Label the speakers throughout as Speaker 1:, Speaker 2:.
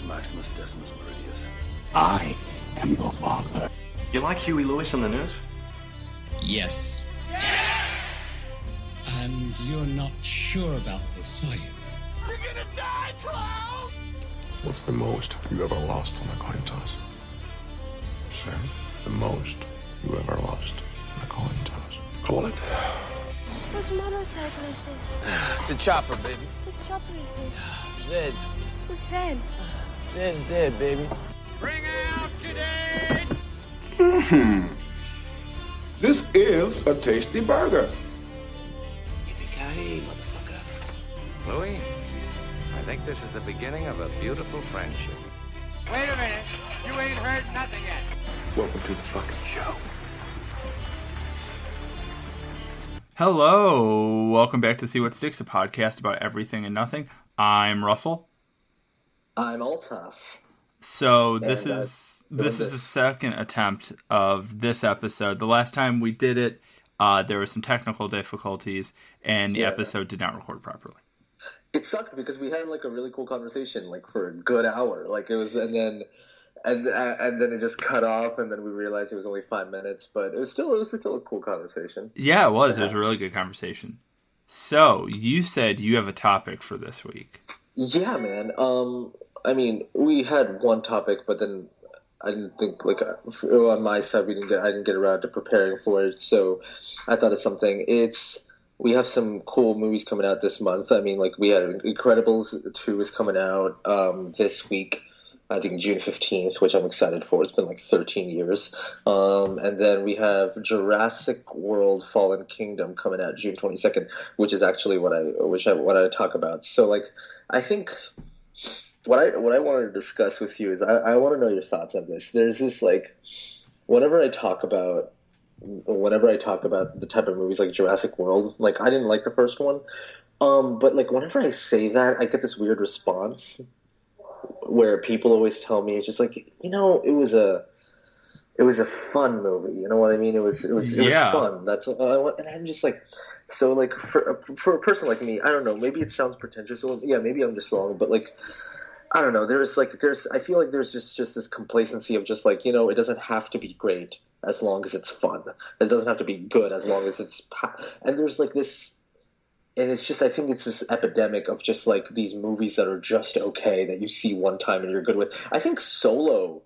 Speaker 1: Maximus Decimus Meridius.
Speaker 2: I am your father.
Speaker 3: You like Huey Lewis on the news?
Speaker 2: Yes. And you're not sure about this, are you?
Speaker 1: You're gonna die, clown!
Speaker 4: What's the most you ever lost on a coin toss?
Speaker 1: Sir?
Speaker 4: The most you ever lost on a coin toss. Call it.
Speaker 5: Whose motorcycle is this?
Speaker 6: It's a chopper, baby.
Speaker 5: Whose chopper is this?
Speaker 6: Zed's.
Speaker 5: Who's Zed?
Speaker 6: Zed's dead, baby.
Speaker 7: Bring out today!
Speaker 4: This is a tasty burger.
Speaker 6: Yippee-ki-yay, motherfucker.
Speaker 7: Louis, I think this is the beginning of a beautiful friendship. Wait a minute. You ain't heard nothing yet.
Speaker 4: Welcome to the fucking show.
Speaker 8: Hello, welcome back to See What Sticks, a podcast about everything and nothing. I'm Russell.
Speaker 9: I'm Altaf.
Speaker 8: So this is the second attempt of this episode. The last time we did it, there were some technical difficulties, and the episode did not record properly.
Speaker 9: It sucked because we had like a really cool conversation, like for a good hour. Like it was, and then it just cut off, and then we realized it was only 5 minutes, but it was still a cool conversation.
Speaker 8: Yeah, it was. It was a really good conversation. So you said you have a topic for this week.
Speaker 9: Yeah, man. I mean, we had one topic, but then I didn't think on my side I didn't get around to preparing for it. So I thought of something. We have some cool movies coming out this month. I mean, like we had Incredibles 2 is coming out this week. I think June 15th, which I'm excited for. It's been like 13 years. And then we have Jurassic World Fallen Kingdom coming out June 22nd, which is actually what I talk about. So like, I think what I wanted to discuss with you is I want to know your thoughts on this. There's this like, whenever I talk about the type of movies like Jurassic World, like I didn't like the first one. But like whenever I say that, I get this weird response where people always tell me, it's just like, you know, it was a fun movie. You know what I mean? It was fun. That's what I want. And I'm just like, so like for a person like me, I don't know, maybe it sounds pretentious. Or, yeah, maybe I'm just wrong, but like, I don't know. I feel like there's just this complacency of just like, you know, it doesn't have to be great as long as it's fun. It doesn't have to be good as long as it's, and there's like this. And it's just, I think it's this epidemic of just like these movies that are just okay, that you see one time and you're good with. I think Solo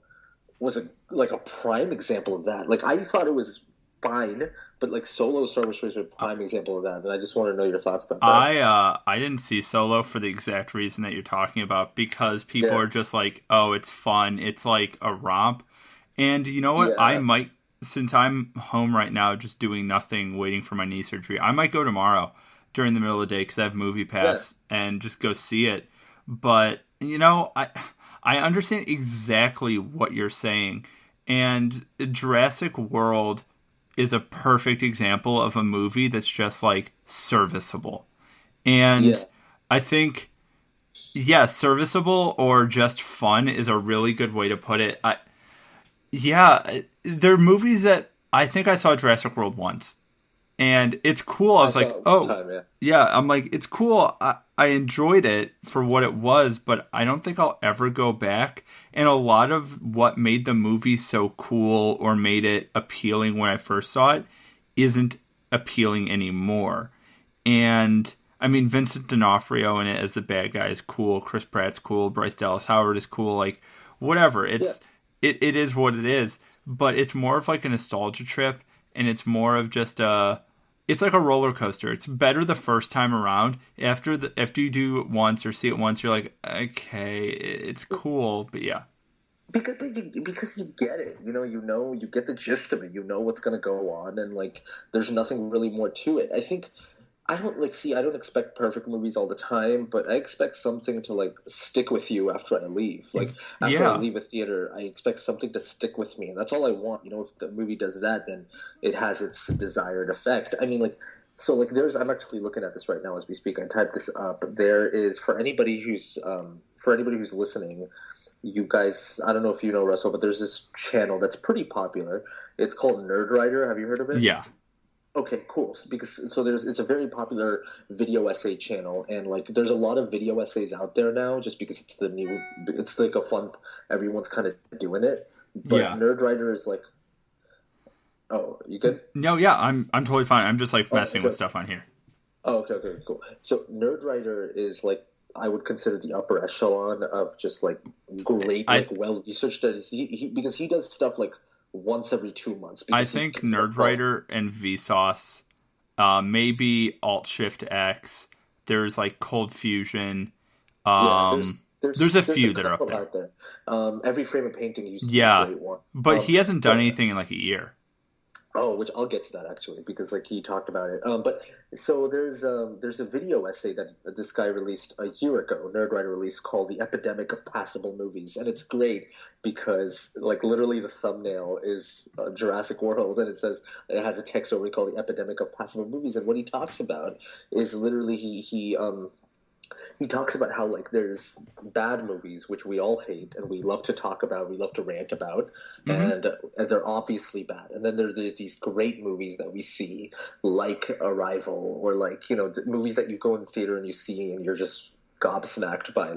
Speaker 9: was a prime example of that. Like I thought it was fine, but like Solo, Star Wars was a prime example of that. And I just want to know your thoughts about that.
Speaker 8: I didn't see Solo for the exact reason that you're talking about, because people are just like, oh, it's fun. It's like a romp. And you know what? Yeah. I might, since I'm home right now just doing nothing, waiting for my knee surgery, I might go tomorrow during the middle of the day because I have Movie Pass and just go see it. But, you know, I understand exactly what you're saying. And Jurassic World is a perfect example of a movie that's just, like, serviceable. And I think, serviceable or just fun is a really good way to put it. There are movies that I think I saw Jurassic World once. And it's cool. I was like, I'm like, it's cool. I enjoyed it for what it was, but I don't think I'll ever go back. And a lot of what made the movie so cool or made it appealing when I first saw it isn't appealing anymore. And I mean, Vincent D'Onofrio in it as the bad guy is cool. Chris Pratt's cool. Bryce Dallas Howard is cool. Like, whatever. It is what it is. But it's more of like a nostalgia trip. And it's more of just it's like a roller coaster. It's better the first time around. After you do it once or see it once, you're like, okay, it's cool, but yeah.
Speaker 9: Because you get it, you get the gist of it. You know what's going to go on, and like, there's nothing really more to it. I think I don't expect perfect movies all the time, but I expect something to like stick with you after I leave. Like after I leave a theater, I expect something to stick with me, and that's all I want. You know, if the movie does that, then it has its desired effect. I mean, like, so like I'm actually looking at this right now as we speak. I typed this up. There is for anybody who's listening, you guys, I don't know if you know, Russell, but there's this channel that's pretty popular. It's called Nerd Writer. Have you heard of it?
Speaker 8: Yeah.
Speaker 9: Okay, cool. It's a very popular video essay channel, and like there's a lot of video essays out there now, just because it's like a fun, everyone's kind of doing it. But
Speaker 8: Yeah.
Speaker 9: Nerdwriter is like, oh, you good?
Speaker 8: No, yeah, I'm totally fine. I'm just like messing with stuff on here.
Speaker 9: Oh, okay, cool. So Nerdwriter is like I would consider the upper echelon of just like great, well researched. Because he does stuff like once every 2 months.
Speaker 8: I think Nerdwriter and Vsauce, maybe Alt Shift X. There's like Cold Fusion. There's a few that are up there.
Speaker 9: Out there. Every Frame of Painting used to be a great one.
Speaker 8: But he hasn't done anything in like a year.
Speaker 9: Oh, which I'll get to that actually, because like he talked about it. But so there's a video essay that this guy released a year ago, Nerdwriter released, called "The Epidemic of Passable Movies," and it's great because like literally the thumbnail is Jurassic World, and it has a text over it called "The Epidemic of Passable Movies," and what he talks about is literally he talks about how like there's bad movies which we all hate and we love to talk about, we love to rant about, and they're obviously bad. And then there's these great movies that we see, like Arrival, or like movies that you go in the theater and you see and you're just gobsmacked by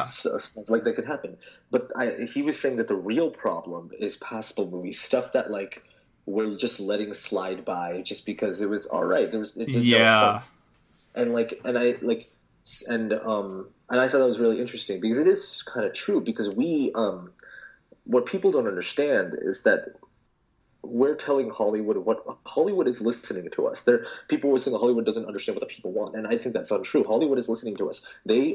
Speaker 9: stuff like that could happen. But he was saying that the real problem is passable movies, stuff that like we're just letting slide by just because it was all right. And I thought that was really interesting because it is kind of true, because what people don't understand is that we're telling Hollywood what Hollywood is listening to us. People were saying Hollywood doesn't understand what the people want, and I think that's untrue. Hollywood is listening to us. They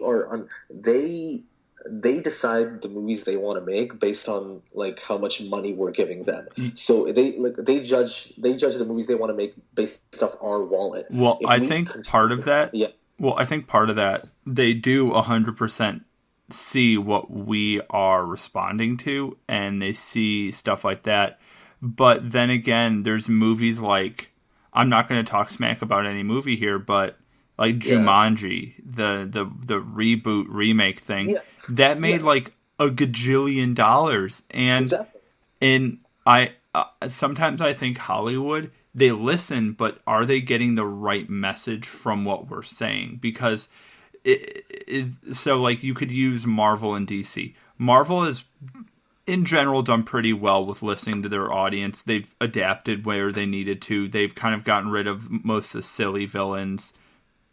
Speaker 9: decide the movies they want to make based on like how much money we're giving them. So they judge the movies they want to make based off our wallet.
Speaker 8: Well, I think part of that. Yeah. Well, I think part of that, they do 100% see what we are responding to, and they see stuff like that. But then again, there's movies like, I'm not going to talk smack about any movie here, but like Jumanji, the reboot remake thing, that made like a gajillion dollars. And I sometimes I think Hollywood, they listen, but are they getting the right message from what we're saying? Because so like you could use Marvel and DC. Marvel has, in general, done pretty well with listening to their audience. They've adapted where they needed to. They've kind of gotten rid of most of the silly villains.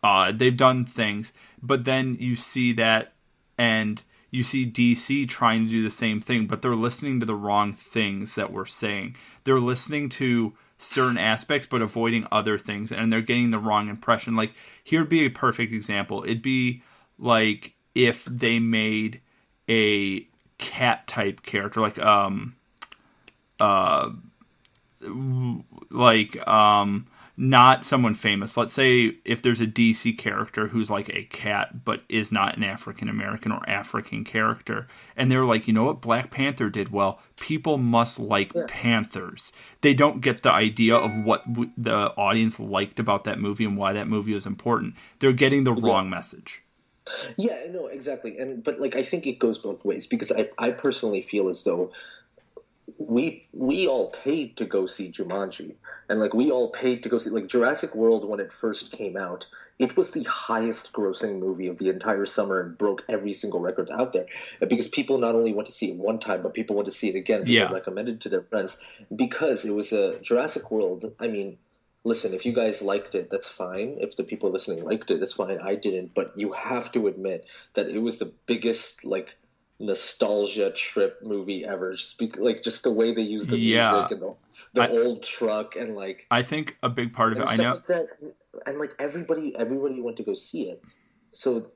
Speaker 8: They've done things. But then you see that, and you see DC trying to do the same thing, but they're listening to the wrong things that we're saying. They're listening to certain aspects but avoiding other things, and they're getting the wrong impression. Like, here'd be a perfect example. It'd be like if they made a cat type character, not someone famous. Let's say if there's a DC character who's like a cat but is not an African American or African character, and they're like, you know what, Black Panther did well, people must like Panthers. They don't get the idea of what the audience liked about that movie and why that movie was important. They're getting the wrong message.
Speaker 9: Yeah, no, exactly. But like I think it goes both ways, because I personally feel as though we all paid to go see Jumanji, and like we all paid to go see like Jurassic World. When it first came out, it was the highest grossing movie of the entire summer and broke every single record out there, because people not only went to see it one time, but people went to see it again. People recommended to their friends because it was a Jurassic World. I mean, listen, if you guys liked it, that's fine. If the people listening liked it, that's fine. I didn't, but you have to admit that it was the biggest like nostalgia trip movie ever. Just the way they use the music and the old truck, and like
Speaker 8: I think a big part of it, I know,
Speaker 9: like that, and like everybody went to go see it. So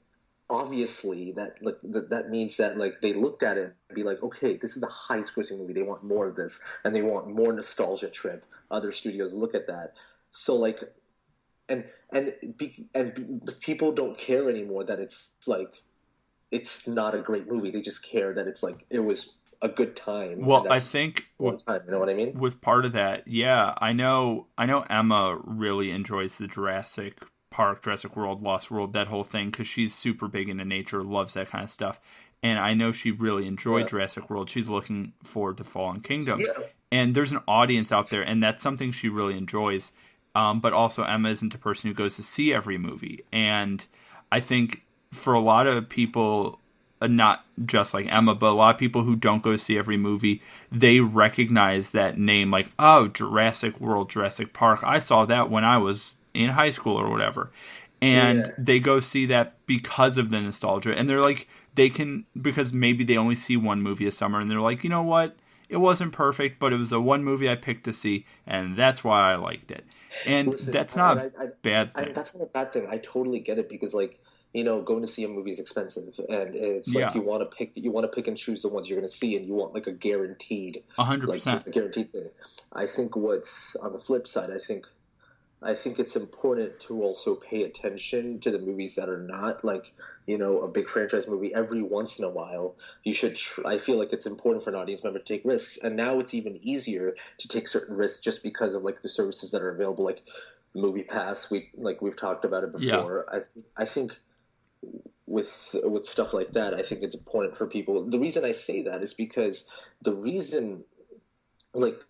Speaker 9: obviously that means that like they looked at it and be like, okay, this is the highest grossing movie. They want more of this, and they want more nostalgia trip. Other studios look at that. So like, and people don't care anymore that it's like, it's not a great movie. They just care that it's like, it was a good time.
Speaker 8: Well, I think
Speaker 9: one time, you know what I mean?
Speaker 8: With part of that, yeah, I know Emma really enjoys the Jurassic Park, Jurassic World, Lost World, that whole thing, because she's super big into nature, loves that kind of stuff. And I know she really enjoyed Jurassic World. She's looking forward to Fallen Kingdom. Yeah. And there's an audience out there, and that's something she really enjoys. but also Emma isn't a person who goes to see every movie. And I think for a lot of people, not just like Emma, but a lot of people who don't go see every movie, they recognize that name, like, oh, Jurassic World, Jurassic Park. I saw that when I was in high school or whatever. And they go see that because of the nostalgia. And they're like, they can, because maybe they only see one movie a summer, and they're like, you know what? It wasn't perfect, but it was the one movie I picked to see, and that's why I liked it. And listen, that's not a bad thing.
Speaker 9: That's not a bad thing. I totally get it, because, like, you know, going to see a movie is expensive, and it's like you want to pick and choose the ones you're going to see, and you want like a guaranteed,
Speaker 8: 100%,
Speaker 9: like, a guaranteed thing. I think what's on the flip side, I think it's important to also pay attention to the movies that are not, like, you know, a big franchise movie. Every once in a while, you should. I feel like it's important for an audience member to take risks, and now it's even easier to take certain risks just because of like the services that are available, like Movie Pass. We've talked about it before. Yeah. I think with stuff like that, I think it's important for people. The reason I say that is because the reason, like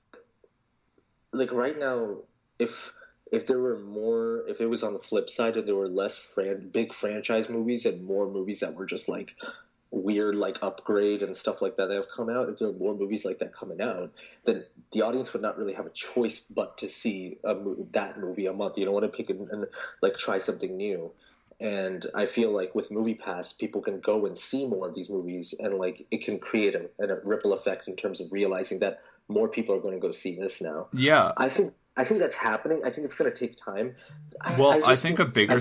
Speaker 9: right now, if there were more, if it was on the flip side and there were less big franchise movies and more movies that were just like weird, like Upgrade and stuff like that have come out, if there were more movies like that coming out, then the audience would not really have a choice but to see that movie a month. You don't want to pick and like try something new. And I feel like with Movie Pass, people can go and see more of these movies, and like it can create a ripple effect in terms of realizing that more people are going to go see this now.
Speaker 8: Yeah,
Speaker 9: I think that's happening. I think it's going to take time.
Speaker 8: I think a bigger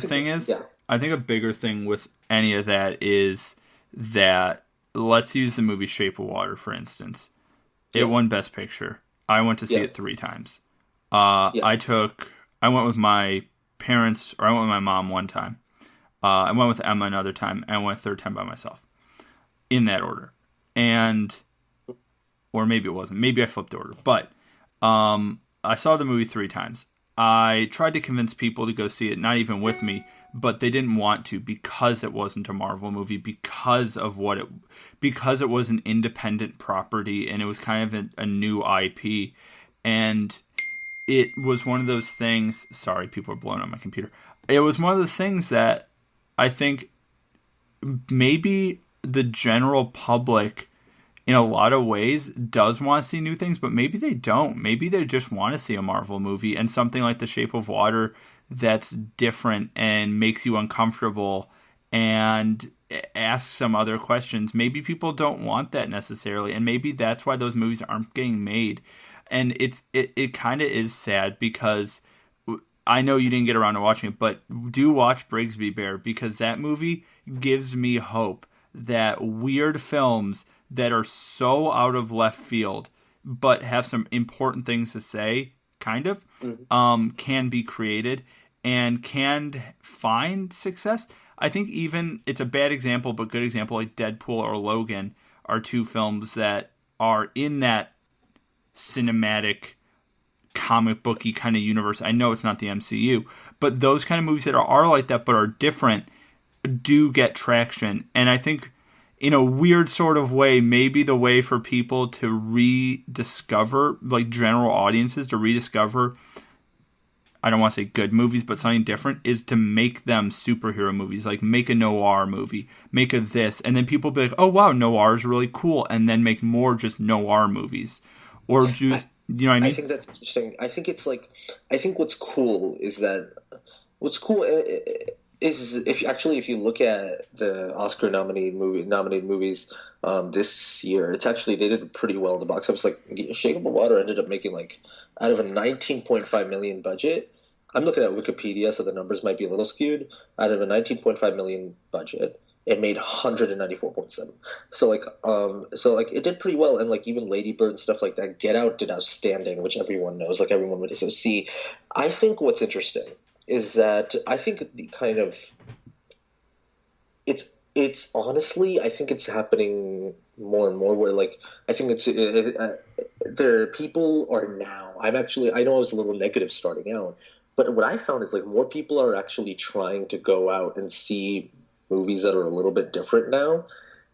Speaker 8: thing with any of that is that, let's use the movie Shape of Water, for instance. It won Best Picture. I went to see it 3 times. I went with my parents, or I went with my mom one time. I went with Emma another time, and I went a third time by myself. In that order. Or maybe it wasn't. Maybe I flipped order. But I saw the movie 3 times. I tried to convince people to go see it, not even with me, but they didn't want to, because it wasn't a Marvel movie, because it was an independent property, and it was kind of a new IP. And it was one of those things. Sorry, people are blowing on my computer. It was one of those things that I think maybe the general public, in a lot of ways, does want to see new things, but maybe they don't. Maybe they just want to see a Marvel movie, and something like The Shape of Water that's different and makes you uncomfortable and asks some other questions. Maybe people don't want that necessarily, and maybe that's why those movies aren't getting made. And it kind of is sad, because I know you didn't get around to watching it, but do watch Brigsby Bear, because that movie gives me hope that weird films that are so out of left field but have some important things to say, kind of, can be created and can find success. I think even, it's a bad example, but good example, like Deadpool or Logan are 2 films that are in that cinematic, comic booky kind of universe. I know it's not the MCU, but those kind of movies that are like that but are different do get traction. And I think, in a weird sort of way, maybe the way for people to rediscover, like general audiences to rediscover, I don't want to say good movies, but something different, is to make them superhero movies. Like, make a noir movie, make a this, and then people be like, oh wow, noir is really cool, and then make more just noir movies. Or just, you know what I mean?
Speaker 9: I think that's interesting. I think it's like, I think what's cool is if you look at the Oscar nominated movies this year, it's actually, they did pretty well in the box office. Like, Shape of Water ended up making, like, out of a $19.5 million budget. I'm looking at Wikipedia, so the numbers might be a little skewed. Out of a $19.5 million budget, it made 194.7. So it did pretty well. And like, even Lady Bird and stuff like that, Get Out did outstanding, which everyone knows, like everyone would see. I think what's interesting is that I think the kind of, it's honestly, I think it's happening more and more where, like, I think there people are now, I know I was a little negative starting out, but what I found is, like, more people are actually trying to go out and see movies that are a little bit different now,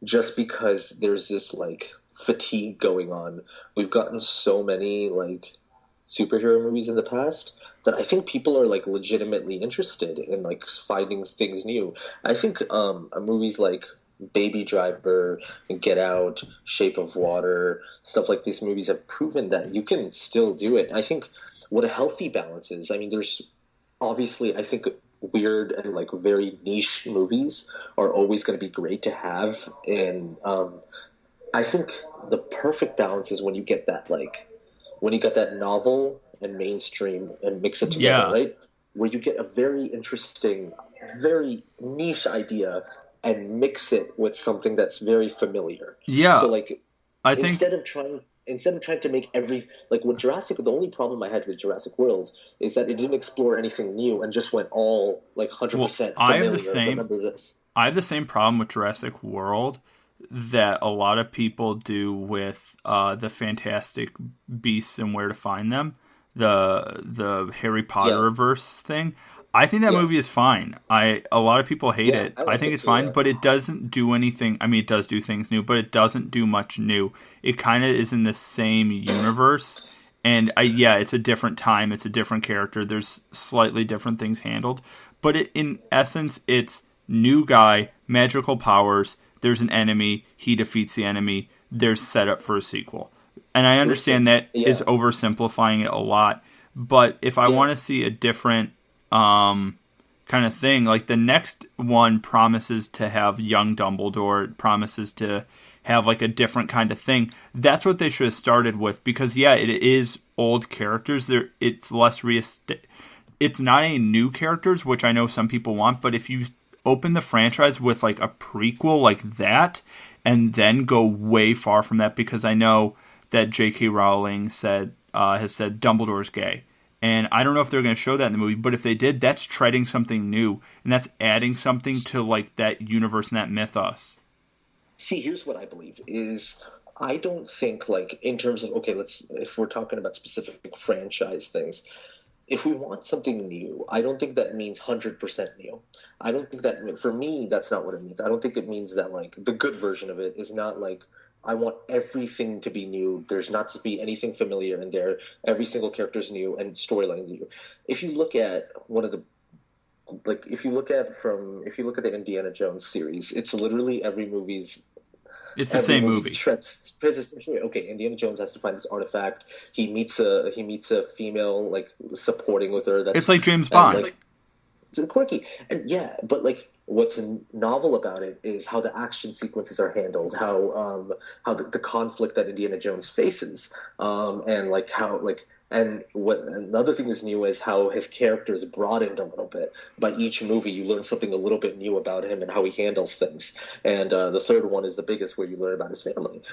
Speaker 9: just because there's this, like, fatigue going on. We've gotten so many superhero movies in the past that I think people are like legitimately interested in like finding things new. I think movies like Baby Driver, Get Out, Shape of Water, stuff like these movies have proven that you can still do it. I think what a healthy balance is. I mean, there's obviously, I think weird and like very niche movies are always going to be great to have, and I think the perfect balance is when you get that novel and mainstream and mix it together, right? Where you get a very interesting, very niche idea and mix it with something that's very familiar.
Speaker 8: Yeah.
Speaker 9: So like,
Speaker 8: I think
Speaker 9: instead of trying to make like with Jurassic, the only problem I had with Jurassic World is that it didn't explore anything new and just went all like 100% familiar.
Speaker 8: I have the same problem with Jurassic World that a lot of people do with the Fantastic Beasts and Where to Find Them, the Harry Potter verse thing. I think that movie is fine. A lot of people hate it. I think it's fine, but it doesn't do anything. I mean, it does do things new, but it doesn't do much new. It kind of is in the same universe, and it's a different time. It's a different character. There's slightly different things handled, but in essence, it's new guy, magical powers. There's an enemy. He defeats the enemy. There's setup for a sequel, and I understand that is oversimplifying it a lot. But if I want to see a different kind of thing, like the next one promises to have young Dumbledore, it promises to have like a different kind of thing. That's what they should have started with, because it is old characters. It's less it's not a new characters, which I know some people want, but if you open the franchise with like a prequel like that and then go way far from that, because I know that J.K. Rowling has said Dumbledore's gay. And I don't know if they're going to show that in the movie, but if they did, that's treading something new, and that's adding something to like that universe and that mythos.
Speaker 9: See, here's what I believe is I don't think like in terms of if we're talking about specific franchise things, if we want something new, I don't think that means 100% new. I don't think that, for me, that's not what it means. I don't think it means that like the good version of it is not like I want everything to be new. There's not to be anything familiar in there. Every single character is new and storyline new. If you look at if you look at the Indiana Jones series, it's literally every movie's.
Speaker 8: It's the same movie.
Speaker 9: Okay, Indiana Jones has to find this artifact. He meets a female like supporting with her. It's
Speaker 8: like James Bond.
Speaker 9: Like, it's quirky, and but like what's novel about it is how the action sequences are handled, how the conflict that Indiana Jones faces, and like how like. And what another thing is new is how his character is broadened a little bit. By each movie, you learn something a little bit new about him and how he handles things. And the third one is the biggest, where you learn about his family.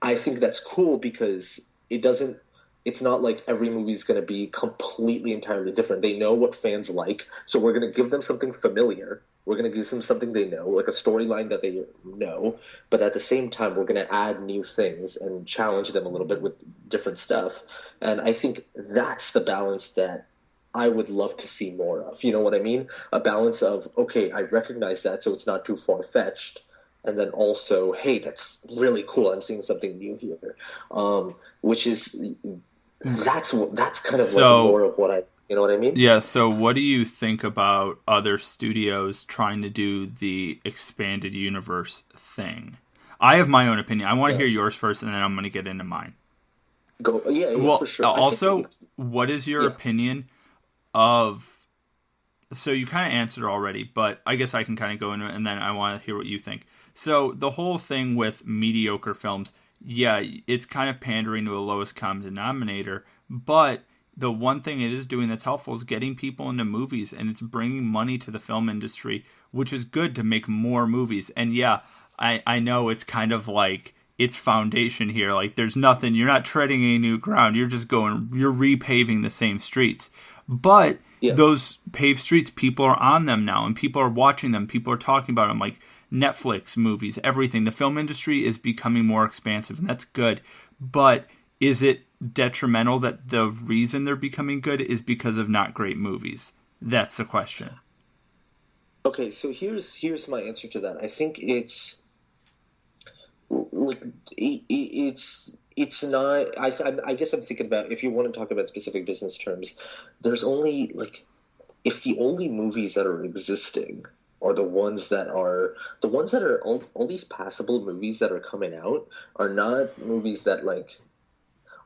Speaker 9: I think that's cool because it's not like every movie is going to be completely entirely different. They know what fans like, so we're going to give them something familiar. We're going to give them something they know, like a storyline that they know, but at the same time, we're going to add new things and challenge them a little bit with different stuff. And I think that's the balance that I would love to see more of. You know what I mean? A balance of, okay, I recognize that, so it's not too far-fetched, and then also, hey, that's really cool. I'm seeing something new here, which is that's kind of like more of what I. You know what I mean?
Speaker 8: Yeah, so what do you think about other studios trying to do the expanded universe thing? I have my own opinion. I want to hear yours first, and then I'm going to get into mine.
Speaker 9: Well, for sure.
Speaker 8: Also, what is your opinion of... So you kind of answered already, but I guess I can kind of go into it, and then I want to hear what you think. So the whole thing with mediocre films, it's kind of pandering to a lowest common denominator, but... The one thing it is doing that's helpful is getting people into movies, and it's bringing money to the film industry, which is good to make more movies. And I know it's kind of like its foundation here. Like there's nothing, you're not treading any new ground. You're just you're repaving the same streets. But those paved streets, people are on them now, and people are watching them. People are talking about them, like Netflix, movies, everything. The film industry is becoming more expansive, and that's good. But is it detrimental that the reason they're becoming good is because of not great movies? That's the question.
Speaker 9: Okay, so here's my answer to that. I think it's like it's it's not. I guess I'm thinking about, if you want to talk about specific business terms, there's only like, if the only movies that are existing are all these passable movies that are coming out are not movies that like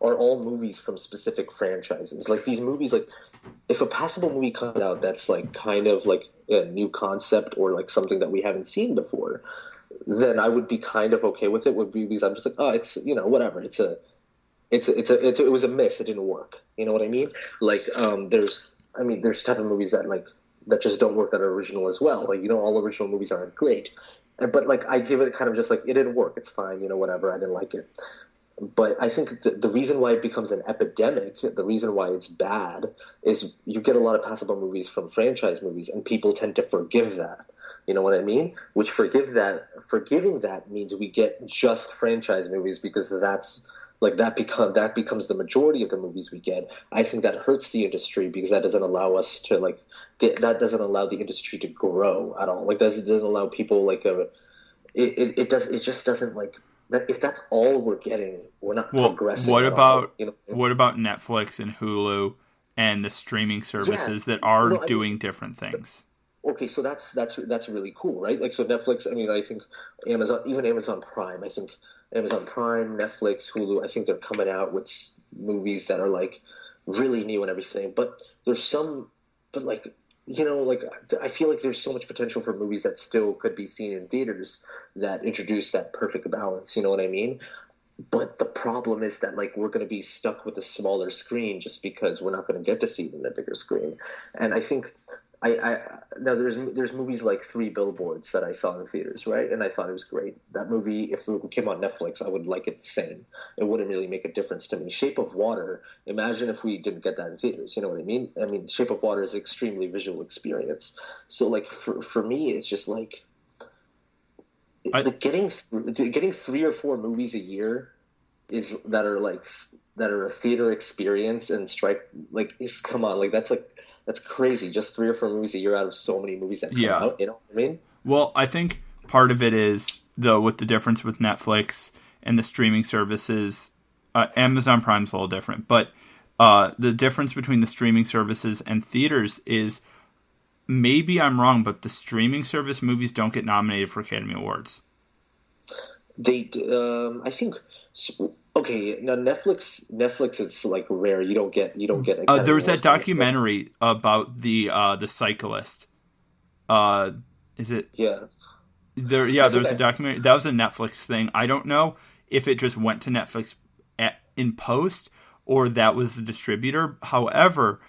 Speaker 9: are all movies from specific franchises. Like these movies, like if a passable movie comes out that's like kind of like a new concept or like something that we haven't seen before, then I would be kind of okay with it. Would be because I'm just like, oh, it's, you know, whatever. It was a miss. It didn't work. You know what I mean? Like there's type of movies that like that just don't work that are original as well. Like, you know, all original movies aren't great. But like I give it kind of just like, it didn't work. It's fine. You know, whatever. I didn't like it. But I think the reason why it becomes an epidemic, the reason why it's bad, is you get a lot of passable movies from franchise movies, and people tend to forgive that. You know what I mean? Which forgiving that means we get just franchise movies, because that becomes the majority of the movies we get. I think that hurts the industry, because that doesn't allow us to that doesn't allow the industry to grow at all. Like doesn't allow people it just doesn't like. That if that's all we're getting, we're not progressing.
Speaker 8: What about what about Netflix and Hulu and the streaming services that are doing different things?
Speaker 9: Okay, so that's really cool, right? Like, so Netflix. I mean, I think Amazon Prime. I think Amazon Prime, Netflix, Hulu. I think they're coming out with movies that are like really new and everything. But there's some, but like, you know, like I feel like there's so much potential for movies that still could be seen in theaters that introduce that perfect balance. You know what I mean? But the problem is that like we're going to be stuck with a smaller screen just because we're not going to get to see it in a bigger screen. And I think now there's movies like Three Billboards that I saw in the theaters, right? And I thought it was great. That movie, if it came on Netflix, I would like it the same. It wouldn't really make a difference to me. Shape of Water, imagine if we didn't get that in theaters. You know what I mean? I mean, Shape of Water is an extremely visual experience. So like for me, it's just like getting 3 or 4 movies a year that are a theater experience and come on, like that's crazy. Just 3 or 4 movies a year out of so many movies that come out. You know what I mean?
Speaker 8: Well, I think part of it is, though, with the difference with Netflix and the streaming services, Amazon Prime's a little different, but the difference between the streaming services and theaters is, maybe I'm wrong, but the streaming service movies don't get nominated for Academy Awards.
Speaker 9: They, I think. Okay, now Netflix, it's like rare. You don't get.
Speaker 8: There was that documentary about the cyclist. Is it?
Speaker 9: Yeah.
Speaker 8: There's a documentary that was a Netflix thing. I don't know if it just went to Netflix in post or that was the distributor. However,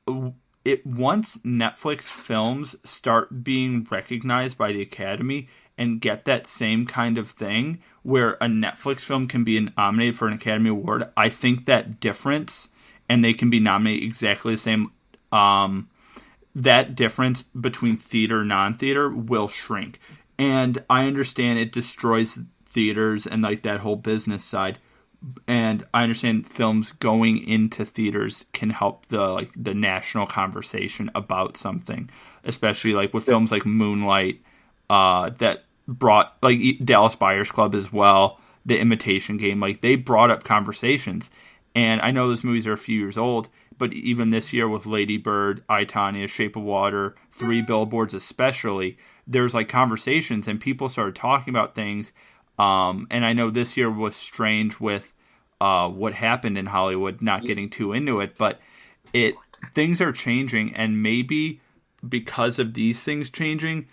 Speaker 8: once Netflix films start being recognized by the Academy and get that same kind of thing where a Netflix film can be nominated for an Academy Award, I think that difference, and they can be nominated exactly the same, that difference between theater and non-theater will shrink. And I understand it destroys theaters and like that whole business side. And I understand films going into theaters can help the national conversation about something, especially like with films like Moonlight, that brought like Dallas Buyers Club as well, The Imitation Game, like they brought up conversations. And I know those movies are a few years old, but even this year with Lady Bird, I, Tonya, Shape of Water, Three Billboards especially, there's like conversations and people started talking about things. And I know this year was strange with what happened in Hollywood, not getting too into it, but things are changing, and maybe because of these things changing,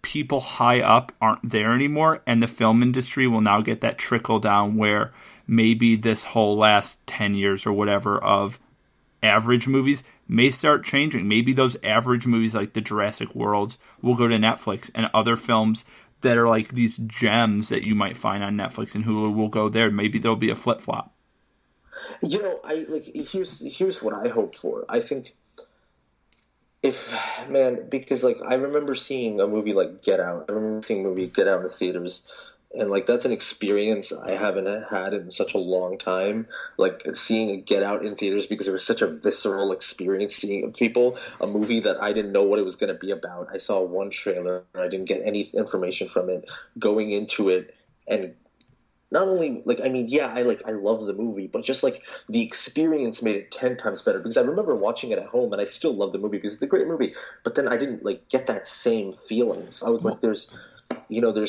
Speaker 8: people high up aren't there anymore, and the film industry will now get that trickle down where maybe this whole last 10 years or whatever of average movies may start changing. Maybe those average movies like the Jurassic Worlds will go to Netflix, and other films that are like these gems that you might find on Netflix and Hulu will go there. Maybe there'll be a flip-flop.
Speaker 9: You know, here's what I hope for. I think because like I remember seeing a movie like Get Out. I remember seeing a movie Get Out in the theaters, and like that's an experience I haven't had in such a long time. Like seeing Get Out in theaters, because it was such a visceral experience seeing a movie that I didn't know what it was going to be about. I saw one trailer, I didn't get any information from it. Going into it and not only like I mean, yeah, I love the movie, but just like the experience made it 10 times better because I remember watching it at home and I still love the movie because it's a great movie. But then I didn't like get that same feelings. I was like, there's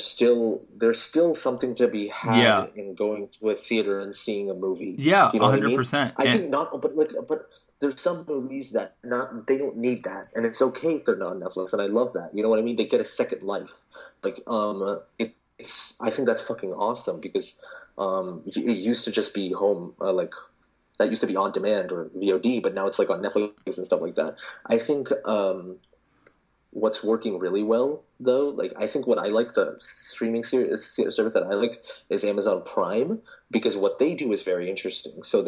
Speaker 9: still something to be had in going to a theater and seeing a movie.
Speaker 8: Yeah,
Speaker 9: you know
Speaker 8: 100%.
Speaker 9: I think not, but there's some movies that they don't need that, and it's okay if they're not on Netflix, and I love that. You know what I mean? They get a second life. Like I think that's fucking awesome because it used to just be home that used to be on demand or VOD, but now it's like on Netflix and stuff like that. I think what's working really well though, like I think what I like the streaming service that I like is Amazon Prime because what they do is very interesting. So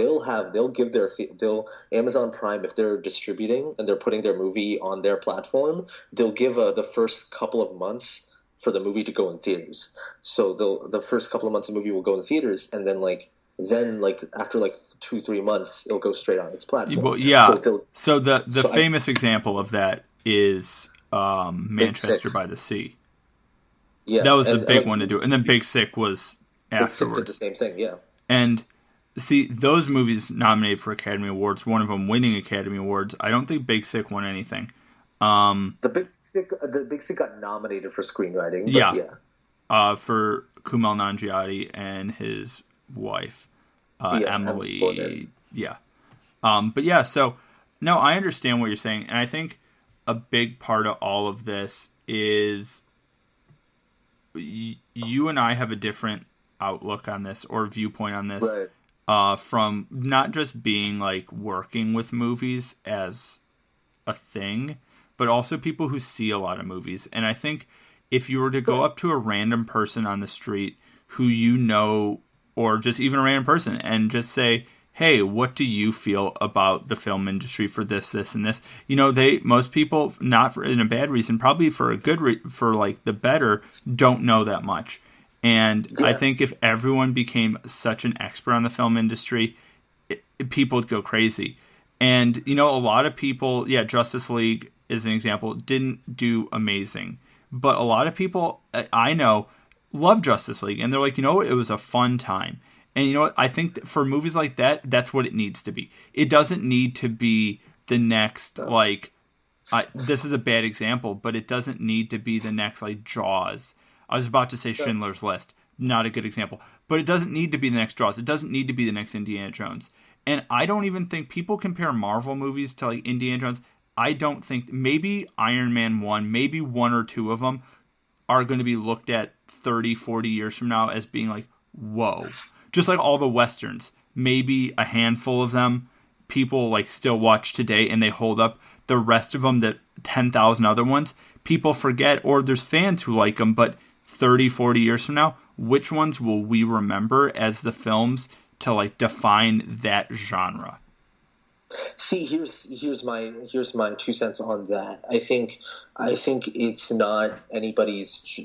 Speaker 9: Amazon Prime, if they're distributing and they're putting their movie on their platform, they'll give the first couple of months for the movie to go in theaters. So the first couple of months the movie will go in theaters, and then after 2-3 months it'll go straight on its platform.
Speaker 8: Well, yeah. So the famous example of that is Manchester by the Sea. Yeah, that was the big one to do, and then Big Sick was afterwards. Big Sick
Speaker 9: did the same thing, yeah.
Speaker 8: And see, those movies nominated for Academy Awards, one of them winning Academy Awards. I don't think Big Sick won anything.
Speaker 9: The Big Sick got nominated for screenwriting. But
Speaker 8: for Kumail Nanjiani and his wife, Emily. Yeah. But yeah, so no, I understand what you're saying, and I think a big part of all of this is you and I have a different outlook on this or viewpoint on this, right. From not just being like working with movies as a thing, but also people who see a lot of movies. And I think if you were to go up to a random person on the street who you know, or just even a random person, and just say, hey, what do you feel about the film industry for this, and this? You know, most people, not for in a bad reason, probably for a good for like the better, don't know that much. And I think if everyone became such an expert on the film industry, people would go crazy. And, you know, a lot of people, Justice League is an example, didn't do amazing. But a lot of people I know love Justice League. And they're like, you know what, it was a fun time. And you know what, I think for movies like that, that's what it needs to be. It doesn't need to be the next, this is a bad example, but it doesn't need to be the next, Jaws. I was about to say Schindler's List. Not a good example. But it doesn't need to be the next Jaws. It doesn't need to be the next Indiana Jones. And I don't even think people compare Marvel movies to, Indiana Jones. I don't think, maybe Iron Man 1, maybe one or two of them are going to be looked at 30, 40 years from now as being whoa. Just like all the Westerns. Maybe a handful of them people still watch today and they hold up. The rest of them, the 10,000 other ones, people forget, or there's fans who like them, but 30, 40 years from now, which ones will we remember as the films to define that genre?
Speaker 9: See, here's my 2 cents on that. I think it's not anybody's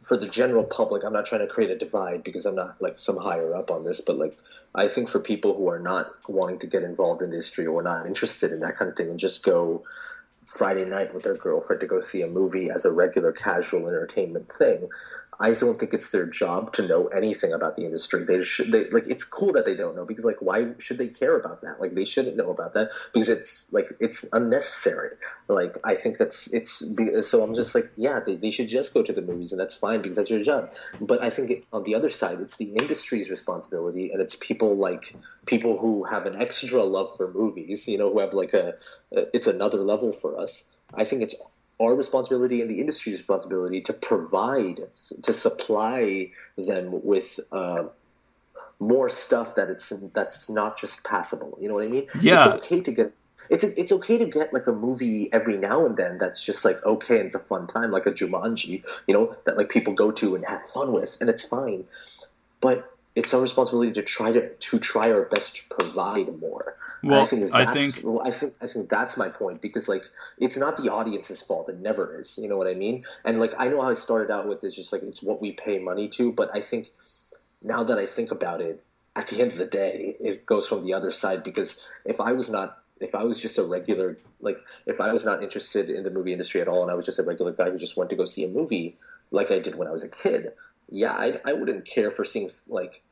Speaker 9: for the general public. I'm not trying to create a divide because I'm not some higher up on this, but I think for people who are not wanting to get involved in the industry or not interested in that kind of thing and just go Friday night with their girlfriend to go see a movie as a regular casual entertainment thing, I don't think it's their job to know anything about the industry. It's cool that they don't know because why should they care about that? They shouldn't know about that because it's unnecessary. I think so I'm just they should just go to the movies and that's fine because that's your job. But I think on the other side, it's the industry's responsibility and it's people who have an extra love for movies, who have it's another level for us. I think it's our responsibility and the industry's responsibility to supply them with more stuff that's not just passable. You know what I mean?
Speaker 8: Yeah.
Speaker 9: It's okay to get a movie every now and then that's just okay and it's a fun time, like a Jumanji, that people go to and have fun with, and it's fine. But it's our responsibility to try our best to provide more.
Speaker 8: Well,
Speaker 9: I think that's my point because it's not the audience's fault. It never is. You know what I mean? And I know how I started out with it's just it's what we pay money to. But I think now that I think about it, at the end of the day, it goes from the other side because if I was just a regular if I was not interested in the movie industry at all and I was just a regular guy who just went to go see a movie like I did when I was a kid, yeah, I wouldn't care for seeing like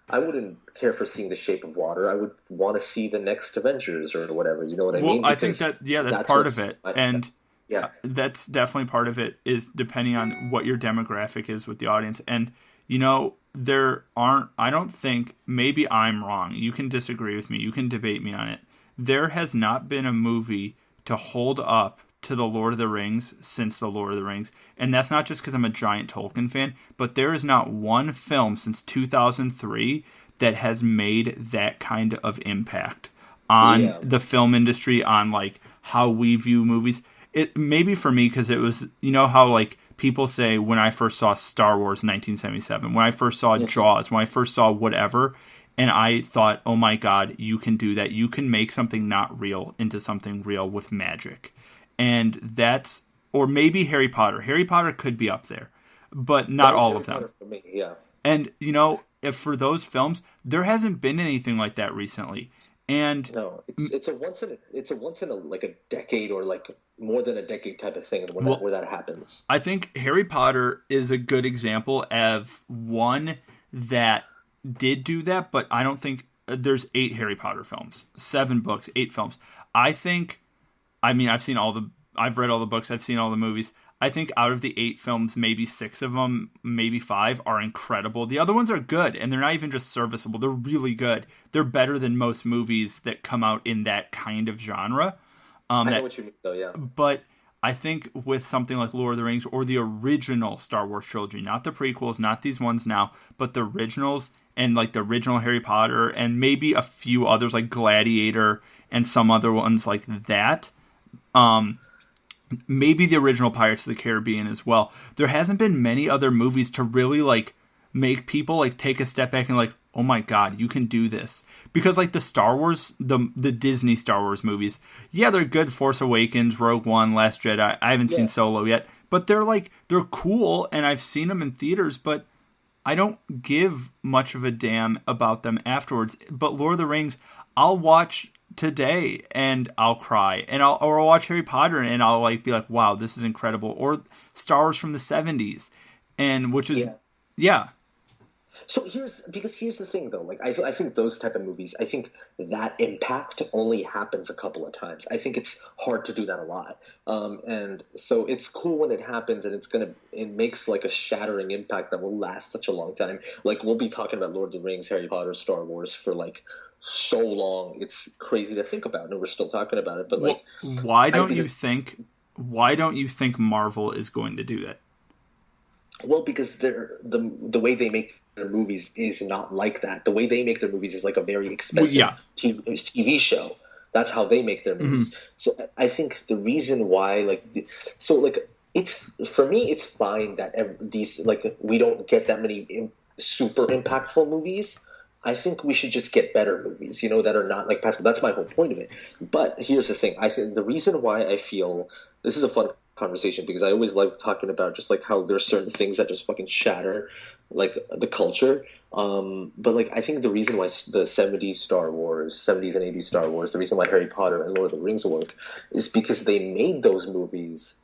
Speaker 9: I wouldn't care for seeing The Shape of Water. I would want to see the next Avengers or whatever. You know what I mean?
Speaker 8: I think that that's part of it, and
Speaker 9: yeah,
Speaker 8: that's definitely part of it. Is depending on what your demographic is with the audience, and you know there aren't. I don't think maybe I'm wrong. You can disagree with me. You can debate me on it. There has not been a movie to hold up to the Lord of the Rings since the Lord of the Rings, and that's not just because I'm a giant Tolkien fan, but there is not one film since 2003 that has made that kind of impact on the film industry, on like how we view movies. It maybe for me because it was, you know how like people say when I first saw Star Wars in 1977, when I first saw Jaws, when I first saw whatever, and I thought, oh my God, you can do that. You can make something not real into something real with magic. And that's, or maybe Harry Potter. Harry Potter could be up there, but not all of them.
Speaker 9: For me, yeah.
Speaker 8: And, you know, if for those films, there hasn't been anything like that recently. And
Speaker 9: no, it's a once in a like a decade or like more than a decade type of thing where that happens.
Speaker 8: I think Harry Potter is a good example of one that did do that, but I don't think there's 8 Harry Potter films, 7 books, 8 films. I've read all the books, I've seen all the movies. I think out of the 8 films, maybe 6 of them, maybe 5 are incredible. The other ones are good, and they're not even just serviceable. They're really good. They're better than most movies that come out in that kind of genre.
Speaker 9: I know what you mean, though, yeah.
Speaker 8: But I think with something like Lord of the Rings or the original Star Wars trilogy, not the prequels, not these ones now, but the originals and like the original Harry Potter and maybe a few others like Gladiator and some other ones like that, maybe the original Pirates of the Caribbean as well. There hasn't been many other movies to really like make people like take a step back and like, oh my God, you can do this. Because like the Star Wars, the Disney Star Wars movies, yeah, they're good. Force Awakens, Rogue One, Last Jedi. I haven't seen Solo yet, but they're cool, and I've seen them in theaters, but I don't give much of a damn about them afterwards. But Lord of the Rings, I'll watch today and I'll cry, and I'll watch Harry Potter and I'll like be like, wow, this is incredible. Or Star Wars from the 70s, and which is
Speaker 9: So here's the thing though, like I think those type of movies, I think that impact only happens a couple of times. I think it's hard to do that a lot, and so it's cool when it happens, and it makes like a shattering impact that will last such a long time. Like we'll be talking about Lord of the Rings, Harry Potter, Star Wars for like so long. It's crazy to think about, and we're still talking about it. But like,
Speaker 8: why don't you think Marvel is going to do that?
Speaker 9: Well, because the way they make their movies is not like that. The way they make their movies is like a very expensive TV show. That's how they make their movies. Mm-hmm. So I think the reason why, it's for me, it's fine that these we don't get that many super impactful movies. I think we should just get better movies, that are not like past. That's my whole point of it. But here's the thing: I think the reason why I feel this is a fun conversation, because I always like talking about just like how there's certain things that just fucking shatter like the culture. But like I think the reason why the 70s and 80s Star Wars, the reason why Harry Potter and Lord of the Rings work is because they made those movies.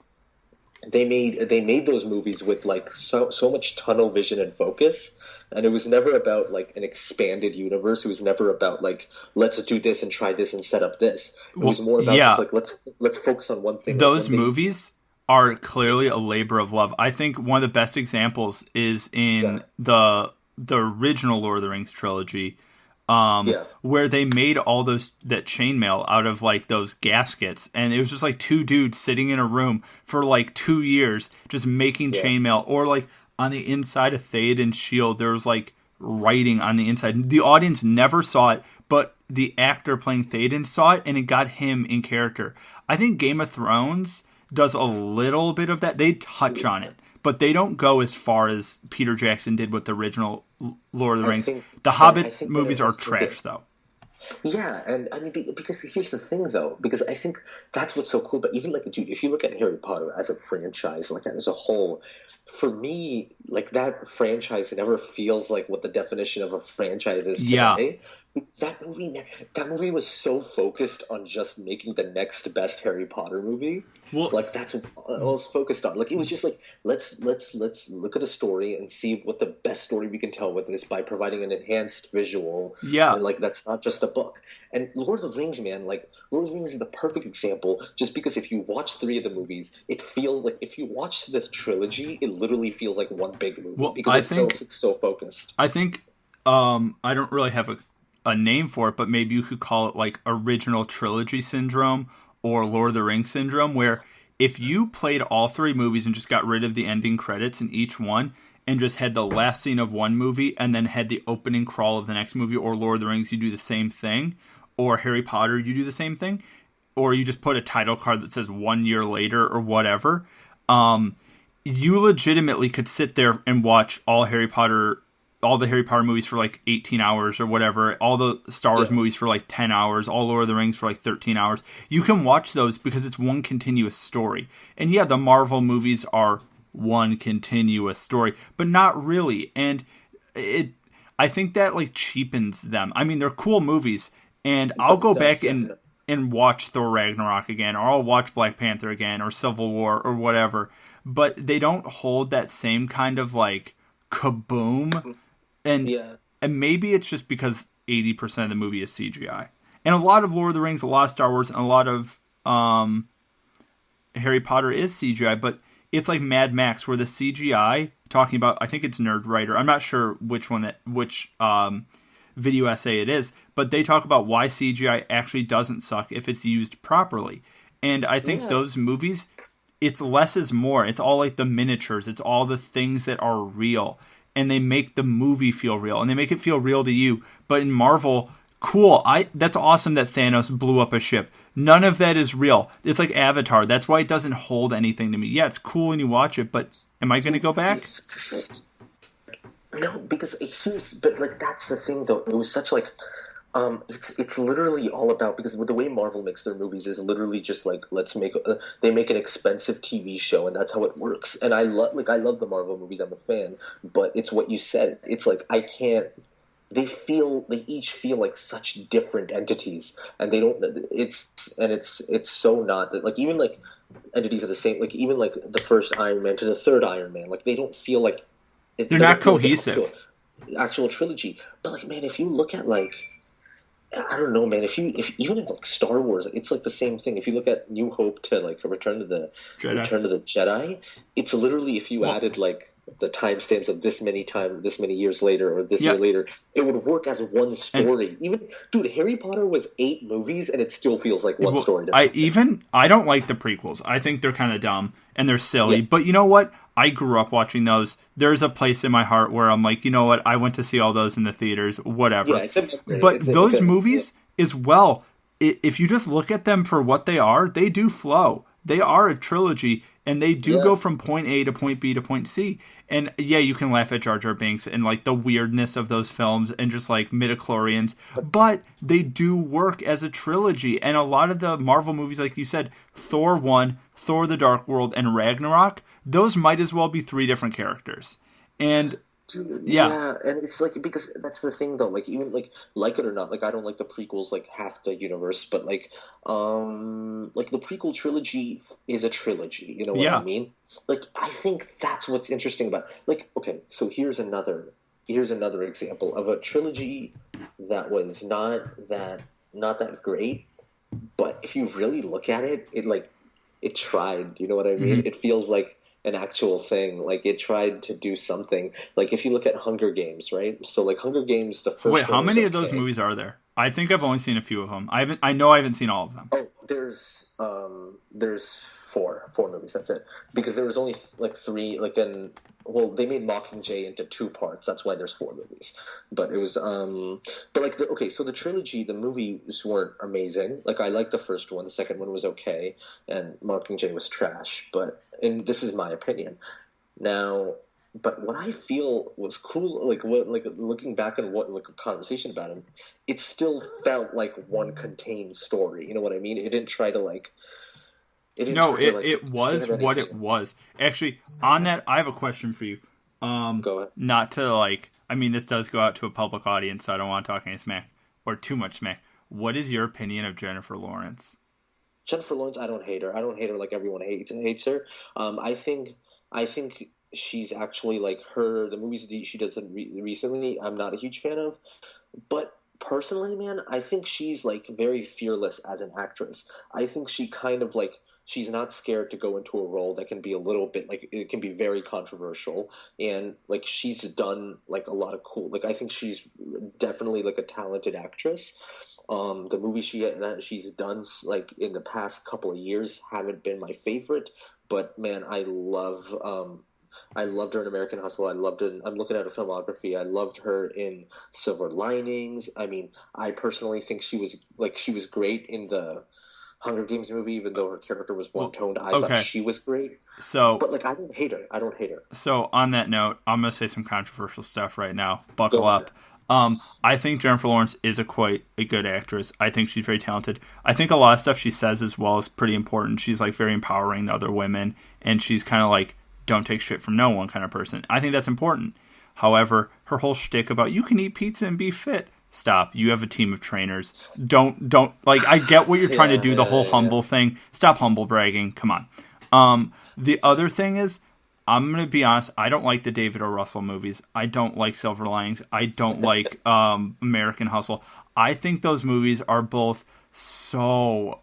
Speaker 9: They made those movies with like so much tunnel vision and focus. And it was never about like an expanded universe. It was never about like, let's do this and try this and set up this. It was more about just like, let's focus on one thing.
Speaker 8: Those movies are clearly a labor of love. I think one of the best examples is in the original Lord of the Rings trilogy, where they made all that chainmail out of like those gaskets, and it was just like 2 dudes sitting in a room for like 2 years just making chainmail. Or like on the inside of Theoden's shield, there was like writing on the inside. The audience never saw it, but the actor playing Theoden saw it, and it got him in character. I think Game of Thrones does a little bit of that. They touch on it, but they don't go as far as Peter Jackson did with the original Lord of the Rings. The Hobbit movies are trash, though.
Speaker 9: Yeah, and I mean, because here's the thing, though, because I think that's what's so cool. But even like, dude, if you look at Harry Potter as a franchise, like as a whole, for me, like that franchise, it never feels like what the definition of a franchise is today. Because that movie was so focused on just making the next best Harry Potter movie.
Speaker 8: Well,
Speaker 9: like that's what I was focused on. Like it was just like let's look at the story and see what the best story we can tell with this by providing an enhanced visual.
Speaker 8: Yeah,
Speaker 9: and like that's not just a book. And Lord of the Rings, man, like Lord of the Rings is the perfect example. Just because if you watch 3 of the movies, it feels like if you watch this trilogy, it literally feels like one big movie because it feels like so focused.
Speaker 8: I think I don't really have a name for it, but maybe you could call it like original trilogy syndrome or Lord of the Rings syndrome, where if you played all 3 movies and just got rid of the ending credits in each one and just had the last scene of one movie and then had the opening crawl of the next movie, or Lord of the Rings, you do the same thing, or Harry Potter, you do the same thing, or you just put a title card that says 1 year later or whatever, you legitimately could sit there and watch all the Harry Potter movies for like 18 hours or whatever, all the Star Wars movies for like 10 hours, all Lord of the Rings for like 13 hours. You can watch those because it's one continuous story. And yeah, the Marvel movies are one continuous story, but not really. And I think that like cheapens them. I mean, they're cool movies, and I'll go back and watch Thor Ragnarok again, or I'll watch Black Panther again, or Civil War, or whatever. But they don't hold that same kind of like kaboom. And maybe it's just because 80% of the movie is CGI. And a lot of Lord of the Rings, a lot of Star Wars, and a lot of Harry Potter is CGI. But it's like Mad Max, where the CGI, talking about, I think it's Nerdwriter, I'm not sure which video essay it is, but they talk about why CGI actually doesn't suck if it's used properly. And I think those movies, it's less is more. It's all like the miniatures. It's all the things that are real. And they make the movie feel real, and they make it feel real to you. But in Marvel, cool. That's awesome that Thanos blew up a ship. None of that is real. It's like Avatar. That's why it doesn't hold anything to me. Yeah, it's cool when you watch it, but am I going to go back?
Speaker 9: No, because but like that's the thing though. It was such like, it's literally all about, because the way Marvel makes their movies is literally just like they make an expensive TV show, and that's how it works. And I love the Marvel movies. I'm a fan, but it's what you said. It's like they each feel like such different entities, and they don't. It's so not that, like, even like entities are the same. Like even like the first Iron Man to the third Iron Man, like they don't feel like
Speaker 8: they're not cohesive.
Speaker 9: Actual trilogy, but like, man, if you look at like, I don't know, man. If even in like Star Wars, it's like the same thing. If you look at New Hope to like Return to the Jedi, it's literally, if you added like the timestamps of this many years later, or this year later, it would work as one story. Dude, Harry Potter was 8 movies, and it still feels like one story.
Speaker 8: I don't like the prequels. I think they're kind of dumb and they're silly. Yeah. But you know what? I grew up watching those. There's a place in my heart where I'm like, you know what? I went to see all those in the theaters, whatever. Yeah, but those movies as well, if you just look at them for what they are, they do flow. They are a trilogy, and they do go from point A to point B to point C. And yeah, you can laugh at Jar Jar Binks and like the weirdness of those films and just like midichlorians, but they do work as a trilogy. And a lot of the Marvel movies, like you said, Thor 1, Thor the Dark World, and Ragnarok, those might as well be 3 different characters. And
Speaker 9: dude, yeah, and it's like, because that's the thing though, like even like it or not, like I don't like the prequels like half the universe, but like the prequel trilogy is a trilogy, you know what I mean? Like I think that's what's interesting about, like, okay, so here's another example of a trilogy that was not that great, but if you really look at it, it tried, you know what I mean? Mm-hmm. It feels like an actual thing. Like it tried to do something. Like if you look at Hunger Games, right? So like Hunger Games, the first.
Speaker 8: Wait, how many of those movies are there? I think I've only seen a few of them. I know I haven't seen all of them.
Speaker 9: Oh, there's 4 movies. That's it. Because there was only like 3. They made Mockingjay into 2 parts. That's why there's 4 movies. But it was so the trilogy, the movies weren't amazing. Like I liked the first one. The second one was okay, and Mockingjay was trash. And this is my opinion. Now, but what I feel was cool, looking back on a conversation about him, it still felt like one contained story. You know what I mean? It didn't try to like.
Speaker 8: It was what it was. Actually, on that, I have a question for you.
Speaker 9: Go ahead.
Speaker 8: Not to this does go out to a public audience, so I don't want to talk any smack. or too much smack. What is your opinion of Jennifer Lawrence?
Speaker 9: Jennifer Lawrence, I don't hate her. I don't hate her like everyone hates her. I think she's actually like the movies that she does recently. I'm not a huge fan of, but personally, man, I think she's like very fearless as an actress. I think she kind of like she's not scared to go into a role that can be a little bit like it can be very controversial, and like she's done like a lot of cool. Like I think she's definitely like a talented actress. The movies she's done like in the past couple of years haven't been my favorite, but man, I loved her in American Hustle. I loved her. I'm looking at her filmography. I loved her in Silver Linings. I mean, I personally think she was great in the Hunger Games movie, even though her character was one-toned. I thought she was great.
Speaker 8: So,
Speaker 9: but like, I don't hate her.
Speaker 8: So on that note, I'm gonna say some controversial stuff right now. Buckle up. I think Jennifer Lawrence is quite a good actress. I think she's very talented. I think a lot of stuff she says as well is pretty important. She's like very empowering to other women, and she's kind of like don't take shit from no one kind of person. I think that's important. However, her whole shtick about you can eat pizza and be fit. Stop. You have a team of trainers. Don't like I get what you're trying to do, the whole humble thing. Stop humble bragging. Come on. The other thing is, I'm going to be honest, I don't like the David O. Russell movies. I don't like Silver Linings. I don't like American Hustle. I think those movies are both so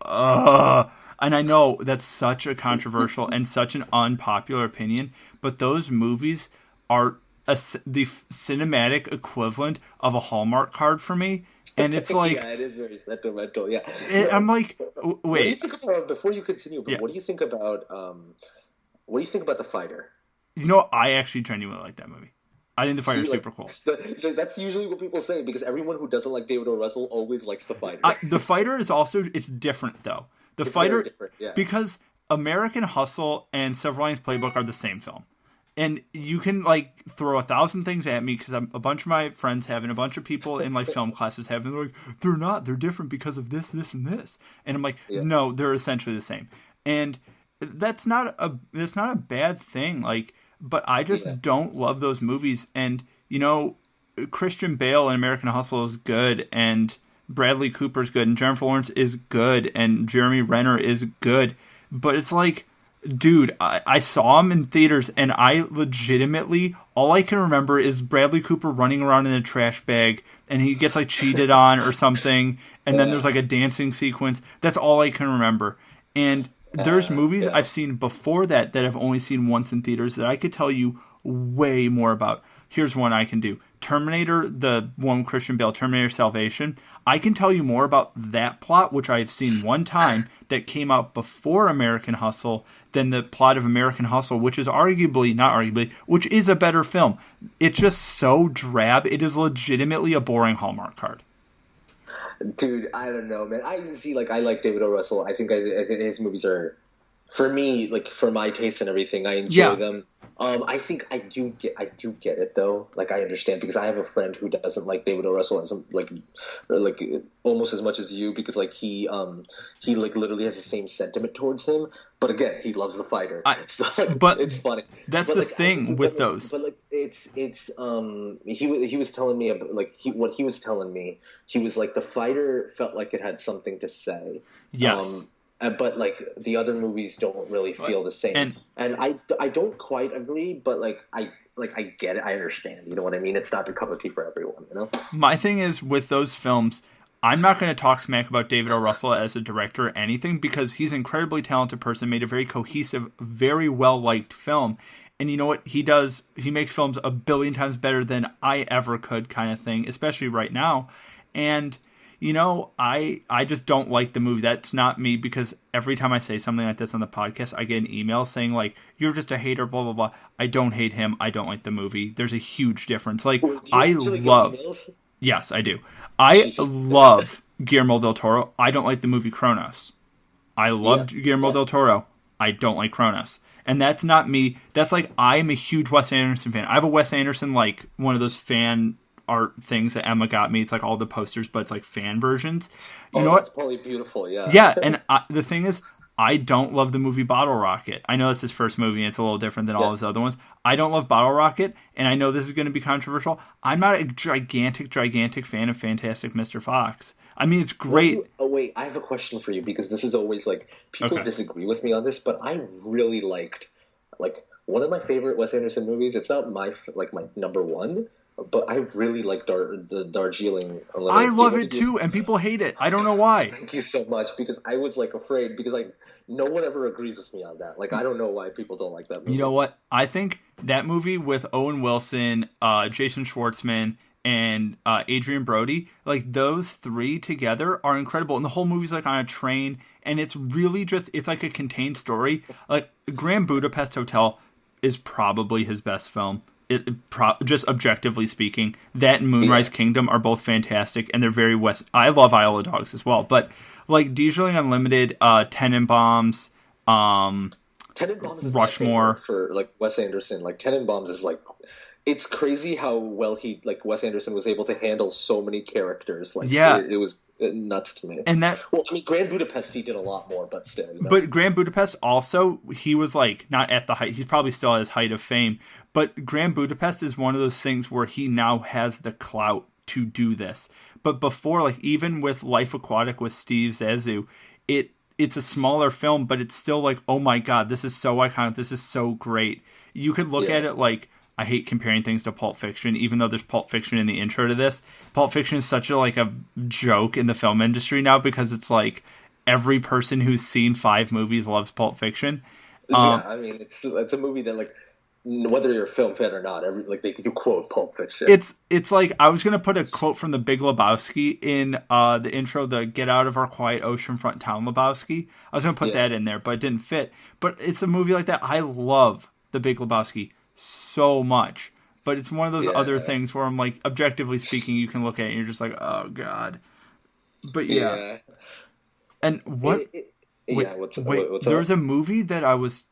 Speaker 8: and I know that's such a controversial and such an unpopular opinion, but those movies are the cinematic equivalent of a Hallmark card for me, and it's like
Speaker 9: yeah, it is very sentimental. Yeah,
Speaker 8: I'm like, wait.
Speaker 9: What do you think about, before you continue? But what do you think about The Fighter?
Speaker 8: You know, I actually genuinely like that movie. I think The Fighter is super cool.
Speaker 9: That's usually what people say because everyone who doesn't like David O. Russell always likes The Fighter.
Speaker 8: The Fighter is also it's different though. It's Fighter because American Hustle and Silver Linings Playbook are the same film. And you can, like, throw 1,000 things at me because a bunch of my friends have and a bunch of people in, like, film classes have. And they're like, they're not. They're different because of this, this, and this. And I'm like, no, they're essentially the same. And that's not a bad thing. Like, but I just don't love those movies. And, you know, Christian Bale in American Hustle is good. And Bradley Cooper is good. And Jennifer Lawrence is good. And Jeremy Renner is good. But it's like... Dude, I saw him in theaters, and I legitimately, all I can remember is Bradley Cooper running around in a trash bag, and he gets, like, cheated on or something, and then there's, like, a dancing sequence. That's all I can remember. And there's movies I've seen before that I've only seen once in theaters that I could tell you way more about. Here's one I can do. Terminator, the one with Christian Bale, Terminator Salvation. I can tell you more about that plot, which I've seen one time, that came out before American Hustle than the plot of American Hustle, which is which is a better film. It's just so drab. It is legitimately a boring Hallmark card.
Speaker 9: Dude, I don't know, man. I like David O. Russell. I think his movies are, for me, like for my taste and everything, I enjoy them. I think I do get it though. Like I understand because I have a friend who doesn't like David O. Russell as like almost as much as you because like he like literally has the same sentiment towards him. But again, he loves The Fighter. But it's funny.
Speaker 8: That's the thing with those.
Speaker 9: But like it's he was telling me about, like what he was telling me. He was like The Fighter felt like it had something to say.
Speaker 8: Yes.
Speaker 9: But like the other movies don't really feel the same, and I don't quite agree, but like I get it, I understand. You know what I mean? It's not the cup of tea for everyone. You know.
Speaker 8: My thing is with those films, I'm not going to talk smack about David O. Russell as a director or anything because he's an incredibly talented person, made a very cohesive, very well liked film, and you know what he does? He makes films a billion times better than I ever could, kind of thing, especially right now, and. You know, I just don't like the movie. That's not me because every time I say something like this on the podcast, I get an email saying, like, you're just a hater, blah, blah, blah. I don't hate him. I don't like the movie. There's a huge difference. Like, I love... Yes, I do. I love Guillermo del Toro. I don't like the movie Cronos. I loved Guillermo del Toro. I don't like Cronos. And that's not me. That's like, I'm a huge Wes Anderson fan. I have a Wes Anderson, like, one of those fan... art things that Emma got me. It's like all the posters, but it's like fan versions. You know
Speaker 9: that's probably beautiful, yeah.
Speaker 8: Yeah, and the thing is, I don't love the movie Bottle Rocket. I know it's his first movie and it's a little different than all his other ones. I don't love Bottle Rocket, and I know this is going to be controversial. I'm not a gigantic fan of Fantastic Mr. Fox. I mean, it's great.
Speaker 9: Wait, I have a question for you, because this is always like, people disagree with me on this, but I really liked, like, one of my favorite Wes Anderson movies. It's not my number one, but I really like the Darjeeling Unlimited.
Speaker 8: I love it too, and people hate it. I don't know why.
Speaker 9: Thank you so much, because I was like afraid, because like no one ever agrees with me on that. Like, I don't know why people don't like that movie.
Speaker 8: You know what? I think that movie with Owen Wilson, Jason Schwartzman, and Adrian Brody, like those three together are incredible. And the whole movie's like on a train, and it's really it's like a contained story. Like Grand Budapest Hotel is probably his best film. Just objectively speaking, that and Moonrise Kingdom are both fantastic, and they're very West. I love Isle of Dogs as well, but like Darjeeling Unlimited, Tenenbaums,
Speaker 9: Tenenbaums is
Speaker 8: Rushmore
Speaker 9: for like Wes Anderson. Like Tenenbaums is like, it's crazy how well Wes Anderson was able to handle so many characters. Like, it was nuts to me.
Speaker 8: And that,
Speaker 9: well, I mean, Grand Budapest, he did a lot more, but still. You know?
Speaker 8: But Grand Budapest also, he was like not at the height. He's probably still at his height of fame. But Grand Budapest is one of those things where he now has the clout to do this. But before, like even with Life Aquatic with Steve Zissou, it's a smaller film, but it's still like, oh my god, this is so iconic. This is so great. You could look at it like, I hate comparing things to Pulp Fiction, even though there's Pulp Fiction in the intro to this. Pulp Fiction is such a joke in the film industry now, because it's like every person who's seen 5 movies loves Pulp Fiction.
Speaker 9: I mean, it's a movie that, like, whether you're a film fan or not, they do quote Pulp Fiction.
Speaker 8: It's like, I was gonna put a quote from The Big Lebowski in the intro, the "Get Out of Our Quiet Oceanfront Town" Lebowski. I was gonna put that in there, but it didn't fit. But it's a movie like that. I love The Big Lebowski so much, but it's one of those other things where I'm like, objectively speaking, you can look at it and you're just like, oh god. But and what?
Speaker 9: What's
Speaker 8: there's a movie that I was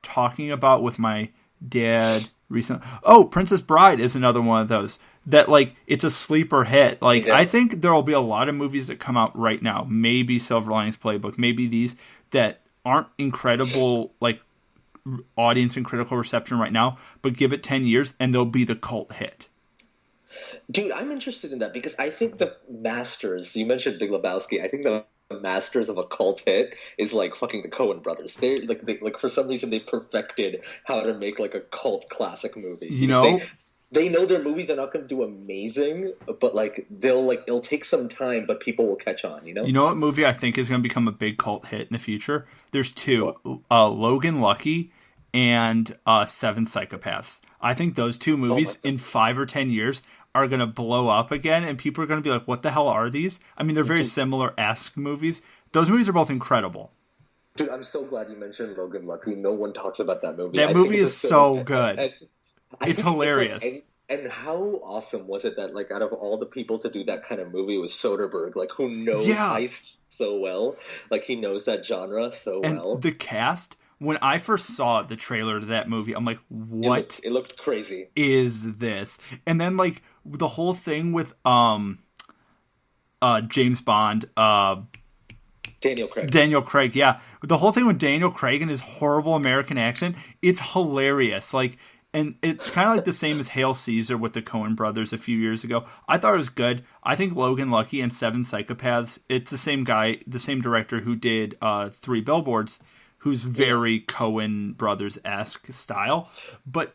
Speaker 8: talking about with my dad recently. Oh, Princess Bride is another one of those that, like, it's a sleeper hit. Like, I think there will be a lot of movies that come out right now, maybe Silver Linings Playbook, maybe these, that aren't incredible, like, audience and critical reception right now, but give it 10 years and they'll be the cult hit.
Speaker 9: Dude, I'm interested in that, because I think the masters, you mentioned Big Lebowski, I think the masters of a cult hit is like fucking the Coen brothers. They for some reason they perfected how to make like a cult classic movie.
Speaker 8: You know,
Speaker 9: they know their movies are not going to do amazing, but like it'll take some time, but people will catch on. You know
Speaker 8: what movie I think is going to become a big cult hit in the future? There's 2, Logan Lucky and 7 Psychopaths. I think those 2 movies in 5 or 10 years are going to blow up again, and people are going to be like, what the hell are these? I mean, they're very similar-esque movies. Those movies are both incredible.
Speaker 9: Dude, I'm so glad you mentioned Logan Lucky. No one talks about that movie.
Speaker 8: That movie is so good. It's hilarious.
Speaker 9: And how awesome was it that, like, out of all the people to do that kind of movie was Soderbergh, like, who knows heist so well. Like, he knows that genre so well.
Speaker 8: And the cast, when I first saw the trailer to that movie, I'm like, what?
Speaker 9: It looked crazy.
Speaker 8: Is this? And then, like, the whole thing with James Bond, Daniel Craig, yeah. The whole thing with Daniel Craig and his horrible American accent, it's hilarious. Like, and it's kind of like the same as Hail Caesar with the Coen brothers a few years ago. I thought it was good. I think Logan Lucky and 7 Psychopaths, it's the same guy, the same director who did 3 Billboards, who's very Coen brothers-esque style. But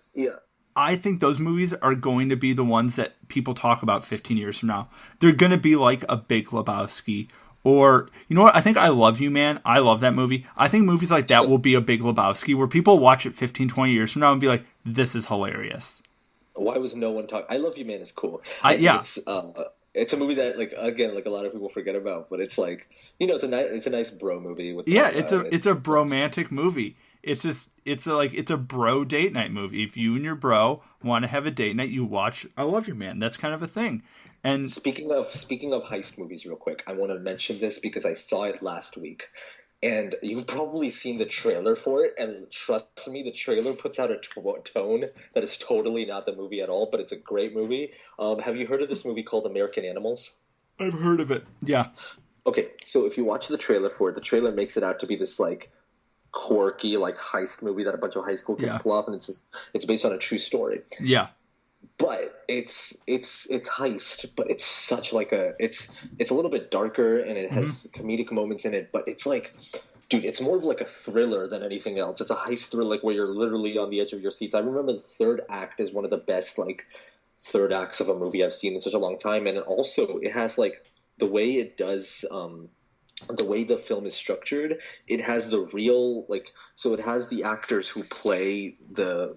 Speaker 8: I think those movies are going to be the ones that people talk about 15 years from now. They're going to be like a Big Lebowski. Or, you know what? I think I Love You, Man. I love that movie. I think movies like that will be a Big Lebowski, where people watch it 15, 20 years from now and be like, this is hilarious.
Speaker 9: Why was no one talking? I Love You, Man is cool. It's a movie that, like, again, like a lot of people forget about, but it's like, you know, it's a nice bro movie.
Speaker 8: It's a bromantic movie. It's a bro date night movie. If you and your bro want to have a date night, you watch I Love You, Man. That's kind of a thing. And
Speaker 9: speaking of heist movies, real quick, I want to mention this because I saw it last week, and you've probably seen the trailer for it. And trust me, the trailer puts out a tone that is totally not the movie at all, but it's a great movie. Have you heard of this movie called American Animals?
Speaker 8: I've heard of it. Yeah.
Speaker 9: okay, so if you watch the trailer for it, the trailer makes it out to be this like quirky like heist movie that a bunch of high school kids pull off, and it's based on a true story.
Speaker 8: Yeah.
Speaker 9: But it's heist, but it's such like it's a little bit darker and it has comedic moments in it, but it's like, dude, it's more of like a thriller than anything else. It's a heist thriller like where you're literally on the edge of your seats. I remember the third act is one of the best like third acts of a movie I've seen in such a long time, and also it has like the way it does the way the film is structured, it has the real like, so it has the actors who play the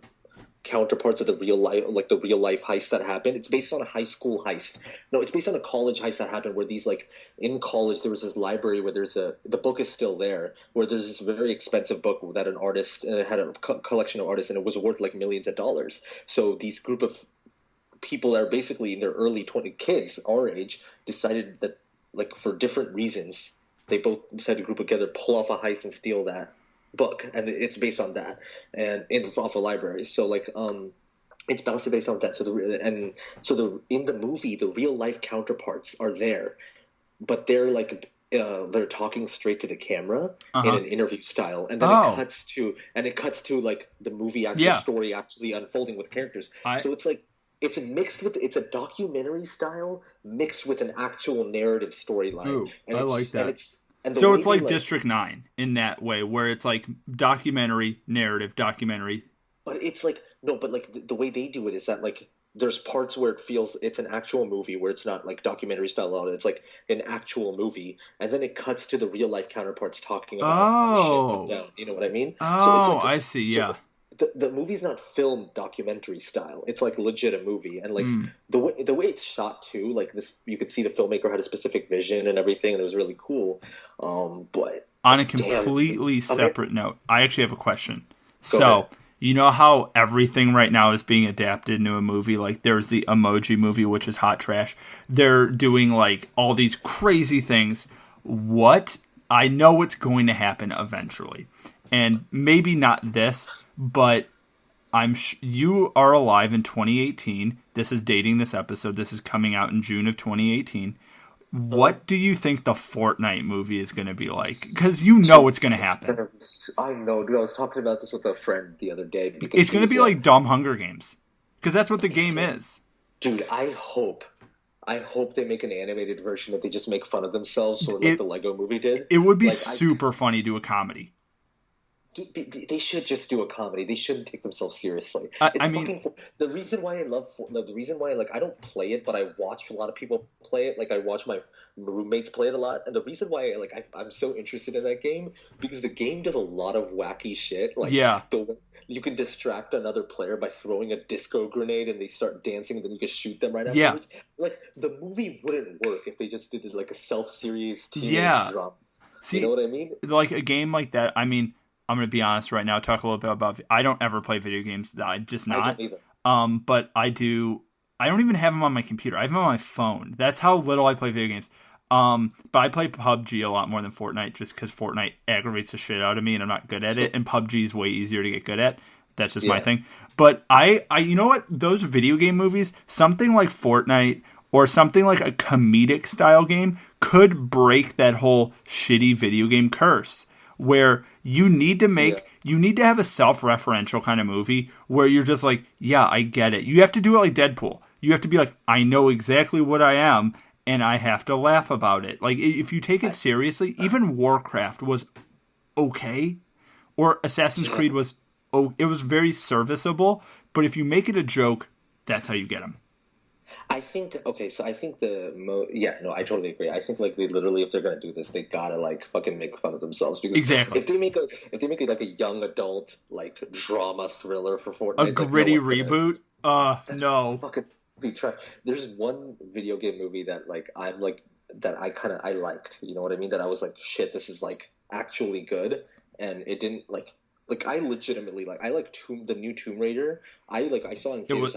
Speaker 9: counterparts of the real life heist that happened. It's based on a high school heist. No, it's based on a college heist that happened where these like in college there was this library where the book is still there, where there's this very expensive book that an artist had a collection of artists, and it was worth like millions of dollars. So these group of people that are basically in their early 20s, kids our age, decided that like for different reasons they both decided to group together, pull off a heist and steal that book, and it's based on that, and off a library. So like it's based on that. So in the movie the real life counterparts are there, but they're like they're talking straight to the camera in an interview style, and then it cuts to like the movie story actually unfolding with characters. So it's like it's a documentary style mixed with an actual narrative storyline.
Speaker 8: I like that.
Speaker 9: And
Speaker 8: so it's like District 9 in that way, where it's like documentary, narrative, documentary.
Speaker 9: But it's like, no, but like the way they do it is that like there's parts where it feels it's an actual movie where it's not like documentary style at all. It's like an actual movie. And then it cuts to the real life counterparts talking about how shit went down. You know what I mean?
Speaker 8: So it's like, I see, yeah.
Speaker 9: The movie's not filmed documentary style. It's like legit a movie, and like the way it's shot too. Like this, you could see the filmmaker had a specific vision and everything, and it was really cool. But
Speaker 8: on a completely separate note, I actually have a question. So you know how everything right now is being adapted into a movie? Like there's the Emoji Movie, which is hot trash. They're doing like all these crazy things. What I know it's going to happen eventually, and maybe not this. But you are alive in 2018. This is dating this episode. This is coming out in June of 2018. What do you think the Fortnite movie is going to be like? Because you know it's going to happen.
Speaker 9: I know, dude. I was talking about this with a friend the other day.
Speaker 8: It's going to be like dumb Hunger Games. Because that's what the game is.
Speaker 9: Dude, I hope they make an animated version that they just make fun of themselves, sort of like the Lego movie did.
Speaker 8: It would be like, super funny to do a comedy.
Speaker 9: Dude, they should just do a comedy. They shouldn't take themselves seriously. The reason why I don't play it, but I watch a lot of people play it. Like I watch my roommates play it a lot, and the reason why I'm so interested in that game because the game does a lot of wacky shit. Like you can distract another player by throwing a disco grenade, and they start dancing, and then you can shoot them right afterwards. Like the movie wouldn't work if they just did it like a self-serious teenage drama.
Speaker 8: See,
Speaker 9: you know what I mean?
Speaker 8: Like a game like that. I mean. I'm going to be honest right now, talk a little bit about... I don't ever play video games. I just not.
Speaker 9: I don't either.
Speaker 8: But I do... I don't even have them on my computer. I have them on my phone. That's how little I play video games. But I play PUBG a lot more than Fortnite just because Fortnite aggravates the shit out of me and I'm not good at it. And PUBG is way easier to get good at. That's just my thing. But I you know what? Those video game movies, something like Fortnite or something like a comedic style game could break that whole shitty video game curse. Where you need to have a self-referential kind of movie where you're just like, yeah, I get it. You have to do it like Deadpool. You have to be like, I know exactly what I am, and I have to laugh about it. Like, if you take it seriously, even Warcraft was okay, or Assassin's Creed was, it was very serviceable, but if you make it a joke, that's how you get them.
Speaker 9: I think I totally agree. I think like they literally, if they're gonna do this, they gotta like fucking make fun of themselves because if they make it like a young adult like drama thriller for Fortnite,
Speaker 8: a gritty reboot, no.
Speaker 9: Fucking be try. There's one video game movie that like I liked. You know what I mean? That I was like, shit, this is like actually good, and it didn't like I legitimately like the new Tomb Raider. I saw it in theaters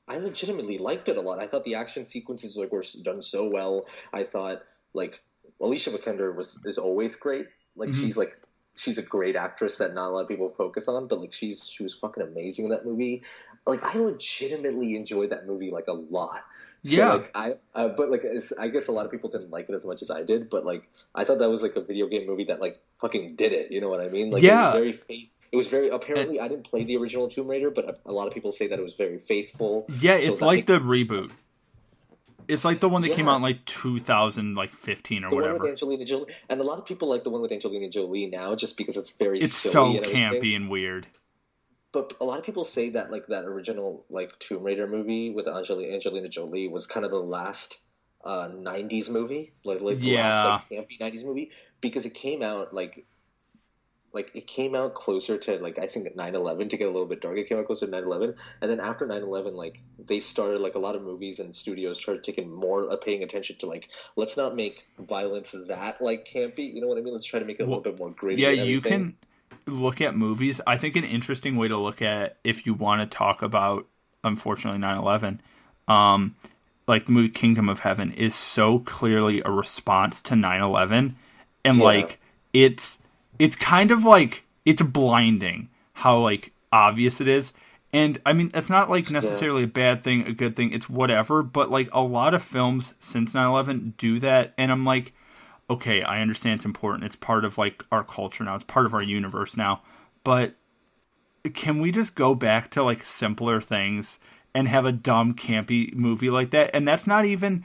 Speaker 9: I legitimately liked it a lot. I thought the action sequences were done so well. I thought like Alicia Vikander is always great. Like she's like she's a great actress that not a lot of people focus on, but like she was fucking amazing in that movie. Like I legitimately enjoyed that movie like a lot. So,
Speaker 8: Yeah.
Speaker 9: like but like I guess a lot of people didn't like it as much as I did, but like I thought that was like a video game movie that like fucking did it. You know what I mean? Like
Speaker 8: Yeah.
Speaker 9: It was very apparently I didn't play the original Tomb Raider, but a lot of people say that it was very faithful.
Speaker 8: Yeah, it's like the reboot. It's like the one that came out in like 2015 or
Speaker 9: the
Speaker 8: whatever.
Speaker 9: One with Angelina Jolie, and a lot of people like the one with Angelina Jolie now, just because it's very
Speaker 8: it's
Speaker 9: silly
Speaker 8: so
Speaker 9: and
Speaker 8: campy and weird.
Speaker 9: But a lot of people say that like that original like Tomb Raider movie with Angelina Jolie was kind of the last 90s movie, like the last like campy 90s movie, because it came out like it came out closer to like I think 9/11 to get a little bit dark. It came out closer to 9/11, and then after 9/11, like they started like a lot of movies and studios started taking more paying attention to like let's not make violence that like campy. You know what I mean? Let's try to make it a little bit more gritty.
Speaker 8: Yeah, you can look at movies. I think an interesting way to look at if you want to talk about unfortunately 9/11, like the movie Kingdom of Heaven is so clearly a response to 9/11, and like it's kind of like it's blinding how like obvious it is. And I mean that's not like necessarily a bad thing, a good thing, it's whatever, but like a lot of films since 9/11 do that, and I'm like, okay, I understand it's important, it's part of like our culture now, it's part of our universe now, but can we just go back to like simpler things and have a dumb campy movie like that? And that's not even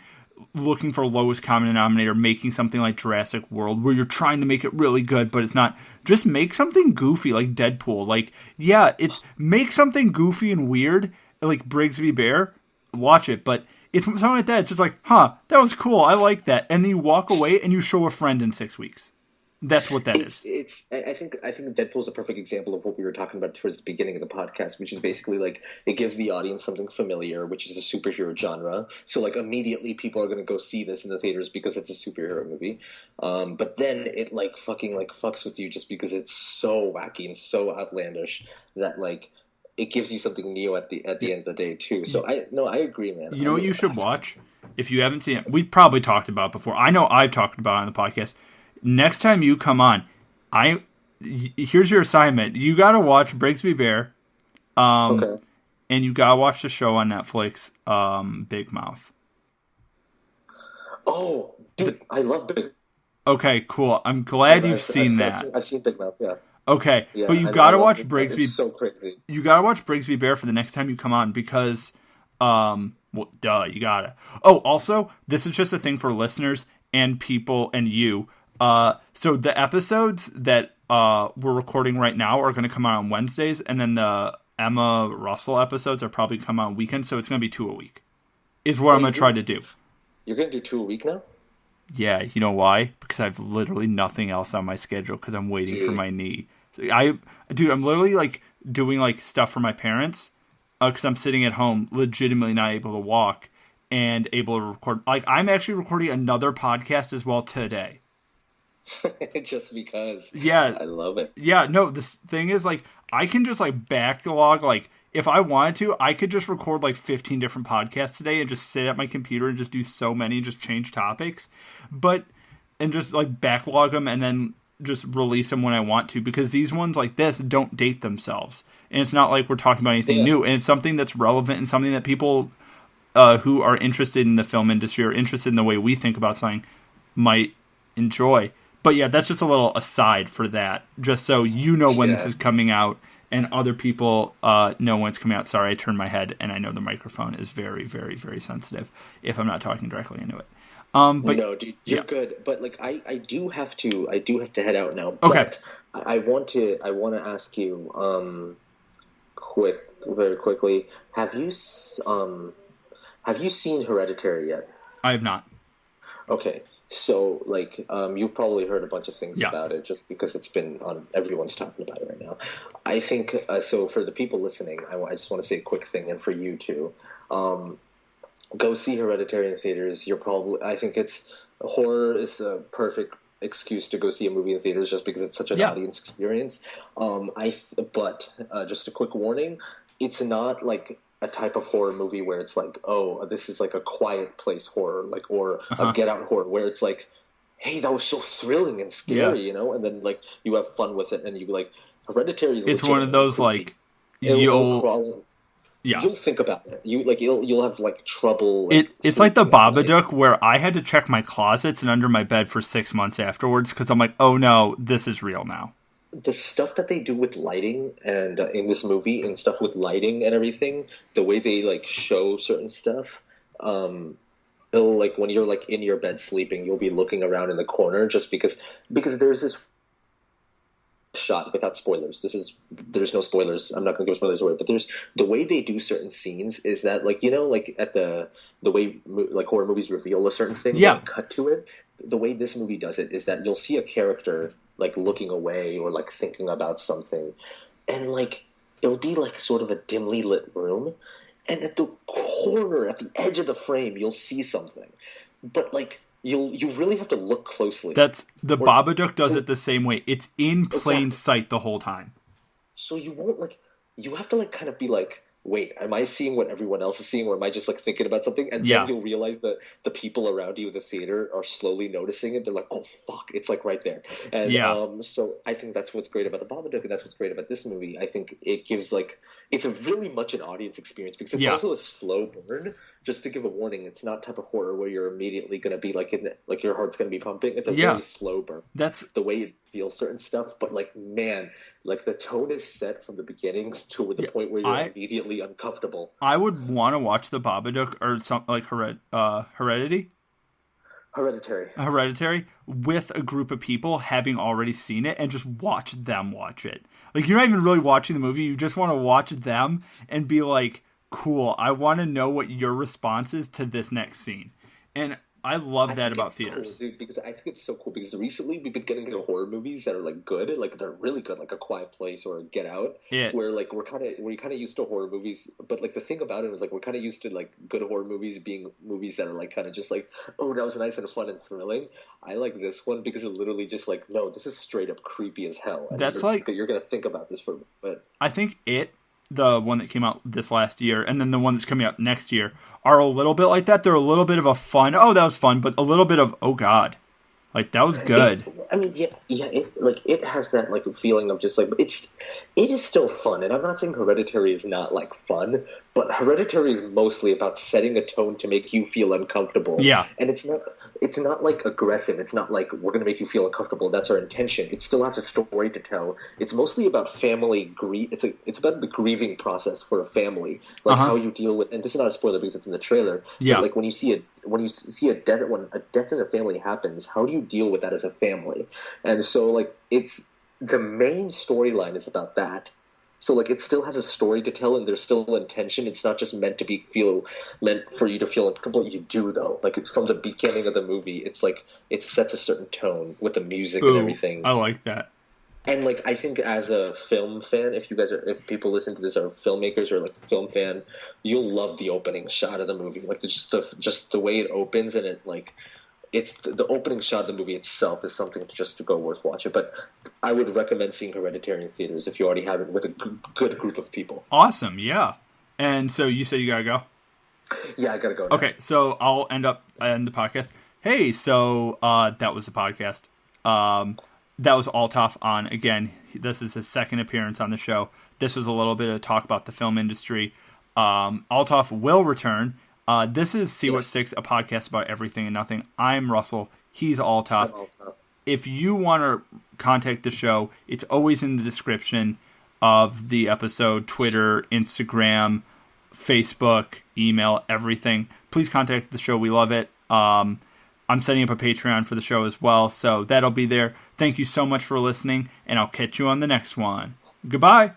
Speaker 8: looking for lowest common denominator, making something like Jurassic World where you're trying to make it really good but it's not. Just make something goofy like Deadpool. Like it's make something goofy and weird like Brigsby Bear, watch it, but it's something like that. It's just like, that was cool, I like that, and then you walk away and you show a friend in 6 weeks. That's what that is.
Speaker 9: I think Deadpool's a perfect example of what we were talking about towards the beginning of the podcast, which is basically like it gives the audience something familiar, which is the superhero genre. So like immediately people are going to go see this in the theaters because it's a superhero movie. But then it like fucking like fucks with you just because it's so wacky and so outlandish that like it gives you something new at the end of the day too. So I agree, man.
Speaker 8: You know what you should watch if you haven't seen it? We've probably talked about it before. I know I've talked about it on the podcast. Next time you come on, here's your assignment. You got to watch Brigsby Bear, and you got to watch the show on Netflix, Big Mouth.
Speaker 9: Oh, dude, I love Big.
Speaker 8: Okay, cool. I'm glad you've seen that.
Speaker 9: I've seen Big Mouth, yeah.
Speaker 8: Okay, yeah, but you got to watch Brigsby.
Speaker 9: It's so crazy.
Speaker 8: You got to watch Brigsby Bear for the next time you come on because, you gotta. Oh, also, this is just a thing for listeners and people and you. So the episodes that we're recording right now are going to come out on Wednesdays, and then the Emma Russell episodes are probably come out on weekends, so it's going to be 2 a week, is what I'm going to try to do.
Speaker 9: You're going to do 2 a week now?
Speaker 8: Yeah, you know why? Because I have literally nothing else on my schedule because I'm waiting for my knee. I'm literally like doing like stuff for my parents because I'm sitting at home legitimately not able to walk and able to record. Like I'm actually recording another podcast as well today.
Speaker 9: Just because.
Speaker 8: Yeah.
Speaker 9: I love it.
Speaker 8: Yeah, no, this thing is like I can just like backlog, like if I wanted to, I could just record like 15 different podcasts today and just sit at my computer and just do so many, just change topics, and just like backlog them and then just release them when I want to, because these ones like this don't date themselves. And it's not like we're talking about anything new, and it's something that's relevant and something that people who are interested in the film industry or interested in the way we think about something might enjoy. But yeah, that's just a little aside for that, just so you know when this is coming out and other people know when it's coming out. Sorry, I turned my head, and I know the microphone is very, very, very sensitive if I'm not talking directly into it. But
Speaker 9: no, dude, you're good. But like, I do have to head out now.
Speaker 8: Okay.
Speaker 9: But I want to ask you, very quickly, have you seen Hereditary yet?
Speaker 8: I have not.
Speaker 9: Okay. So, like, you've probably heard a bunch of things about it just because it's been on, everyone's talking about it right now. I think, so for the people listening, I just want to say a quick thing, and for you too, go see Hereditary in theaters. I think horror is a perfect excuse to go see a movie in theaters just because it's such an audience experience. But just a quick warning, it's not like a type of horror movie where it's like, oh, this is like a quiet place horror, like, or a Get Out horror, where it's like hey, that was so thrilling and scary, and then like you have fun with it, and you like Hereditary is
Speaker 8: it's one of those
Speaker 9: creepy.
Speaker 8: like
Speaker 9: You'll
Speaker 8: you'll
Speaker 9: think about it. You'll have like trouble. Like,
Speaker 8: it's like the Babadook where I had to check my closets and under my bed for 6 months afterwards because I'm like, oh no, this is real now.
Speaker 9: The stuff that they do with lighting and in this movie and stuff with lighting and everything, the way they like show certain stuff, it'll like when you're like in your bed sleeping, you'll be looking around in the corner just because there's this shot without spoilers. There's no spoilers. I'm not going to give spoilers away, but there's the way they do certain scenes is that like like at the way like horror movies reveal a certain thing, and cut to it. The way this movie does it is that you'll see a character like looking away or like thinking about something, and like it'll be like sort of a dimly lit room, and at the corner, at the edge of the frame, you'll see something, but like you really have to look closely.
Speaker 8: That's the Babadook does it the same way. It's in plain sight the whole time.
Speaker 9: So you won't like you have to like kind of be like, wait, am I seeing what everyone else is seeing, or am I just like thinking about something? And then you'll realize that the people around you in the theater are slowly noticing it. They're like, oh fuck, it's like right there. And so I think that's what's great about the Babadook, and that's what's great about this movie. I think it gives like it's a really much an audience experience because it's also a slow burn. Just to give a warning, it's not type of horror where you're immediately going to be like like your heart's going to be pumping. It's a very slow burn. That's the way it feels certain stuff, but like man, like the tone is set from the beginning to the point where you're immediately uncomfortable.
Speaker 8: I would want to watch the Babadook or something like Hereditary with a group of people having already seen it and just watch them watch it. Like you're not even really watching the movie, you just want to watch them and be like, cool, I want to know what your response is to this next scene. And I love that about theaters.
Speaker 9: Cool, dude, because I think it's so cool because recently we've been getting into horror movies that are like good, like they're really good, like A Quiet Place or Get Out, where like we're kind of used to horror movies, but like the thing about it is like we're kind of used to like good horror movies being movies that are like kind of just like, oh, that was nice and fun and thrilling. I like this one because it literally just like, no, this is straight up creepy as hell. And
Speaker 8: that's
Speaker 9: you're gonna think about this for a bit.
Speaker 8: I think the one that came out this last year and then the one that's coming out next year are a little bit like that. They're a little bit of a fun, oh, that was fun, but a little bit of, oh God, like that was good.
Speaker 9: It has that like feeling of just like, it is still fun. And I'm not saying Hereditary is not like fun, but Hereditary is mostly about setting a tone to make you feel uncomfortable.
Speaker 8: Yeah.
Speaker 9: And it's not like aggressive. It's not like we're going to make you feel uncomfortable. That's our intention. It still has a story to tell. It's mostly about family grief. It's about the grieving process for a family, like how you deal with. And this is not a spoiler because it's in the trailer.
Speaker 8: Yeah.
Speaker 9: But like when you see a death in a family happens, how do you deal with that as a family? And so like it's the main storyline is about that. So like it still has a story to tell, and there's still intention. It's not just meant for you to feel uncomfortable. You do though. Like from the beginning of the movie, it's like it sets a certain tone with the music and everything.
Speaker 8: I like that.
Speaker 9: And like I think as a film fan, if people listen to this are filmmakers or like a film fan, you'll love the opening shot of the movie. Like just the way it opens and it like. It's the opening shot of the movie itself is something to go worth watching. But I would recommend seeing Hereditary in theaters if you already have it with a good group of people.
Speaker 8: Awesome, yeah. And so you said you gotta go?
Speaker 9: Yeah, I gotta go now.
Speaker 8: Okay, so I'll end the podcast. Hey, so that was the podcast. That was Altaf on, again, this is his second appearance on the show. This was a little bit of talk about the film industry. Altaf will return. This is See What Sticks, a podcast about everything and nothing. I'm Russell. He's Altaf. If you want to contact the show, it's always in the description of the episode. Twitter, Instagram, Facebook, email, everything. Please contact the show. We love it. I'm setting up a Patreon for the show as well, so that'll be there. Thank you so much for listening, and I'll catch you on the next one. Goodbye.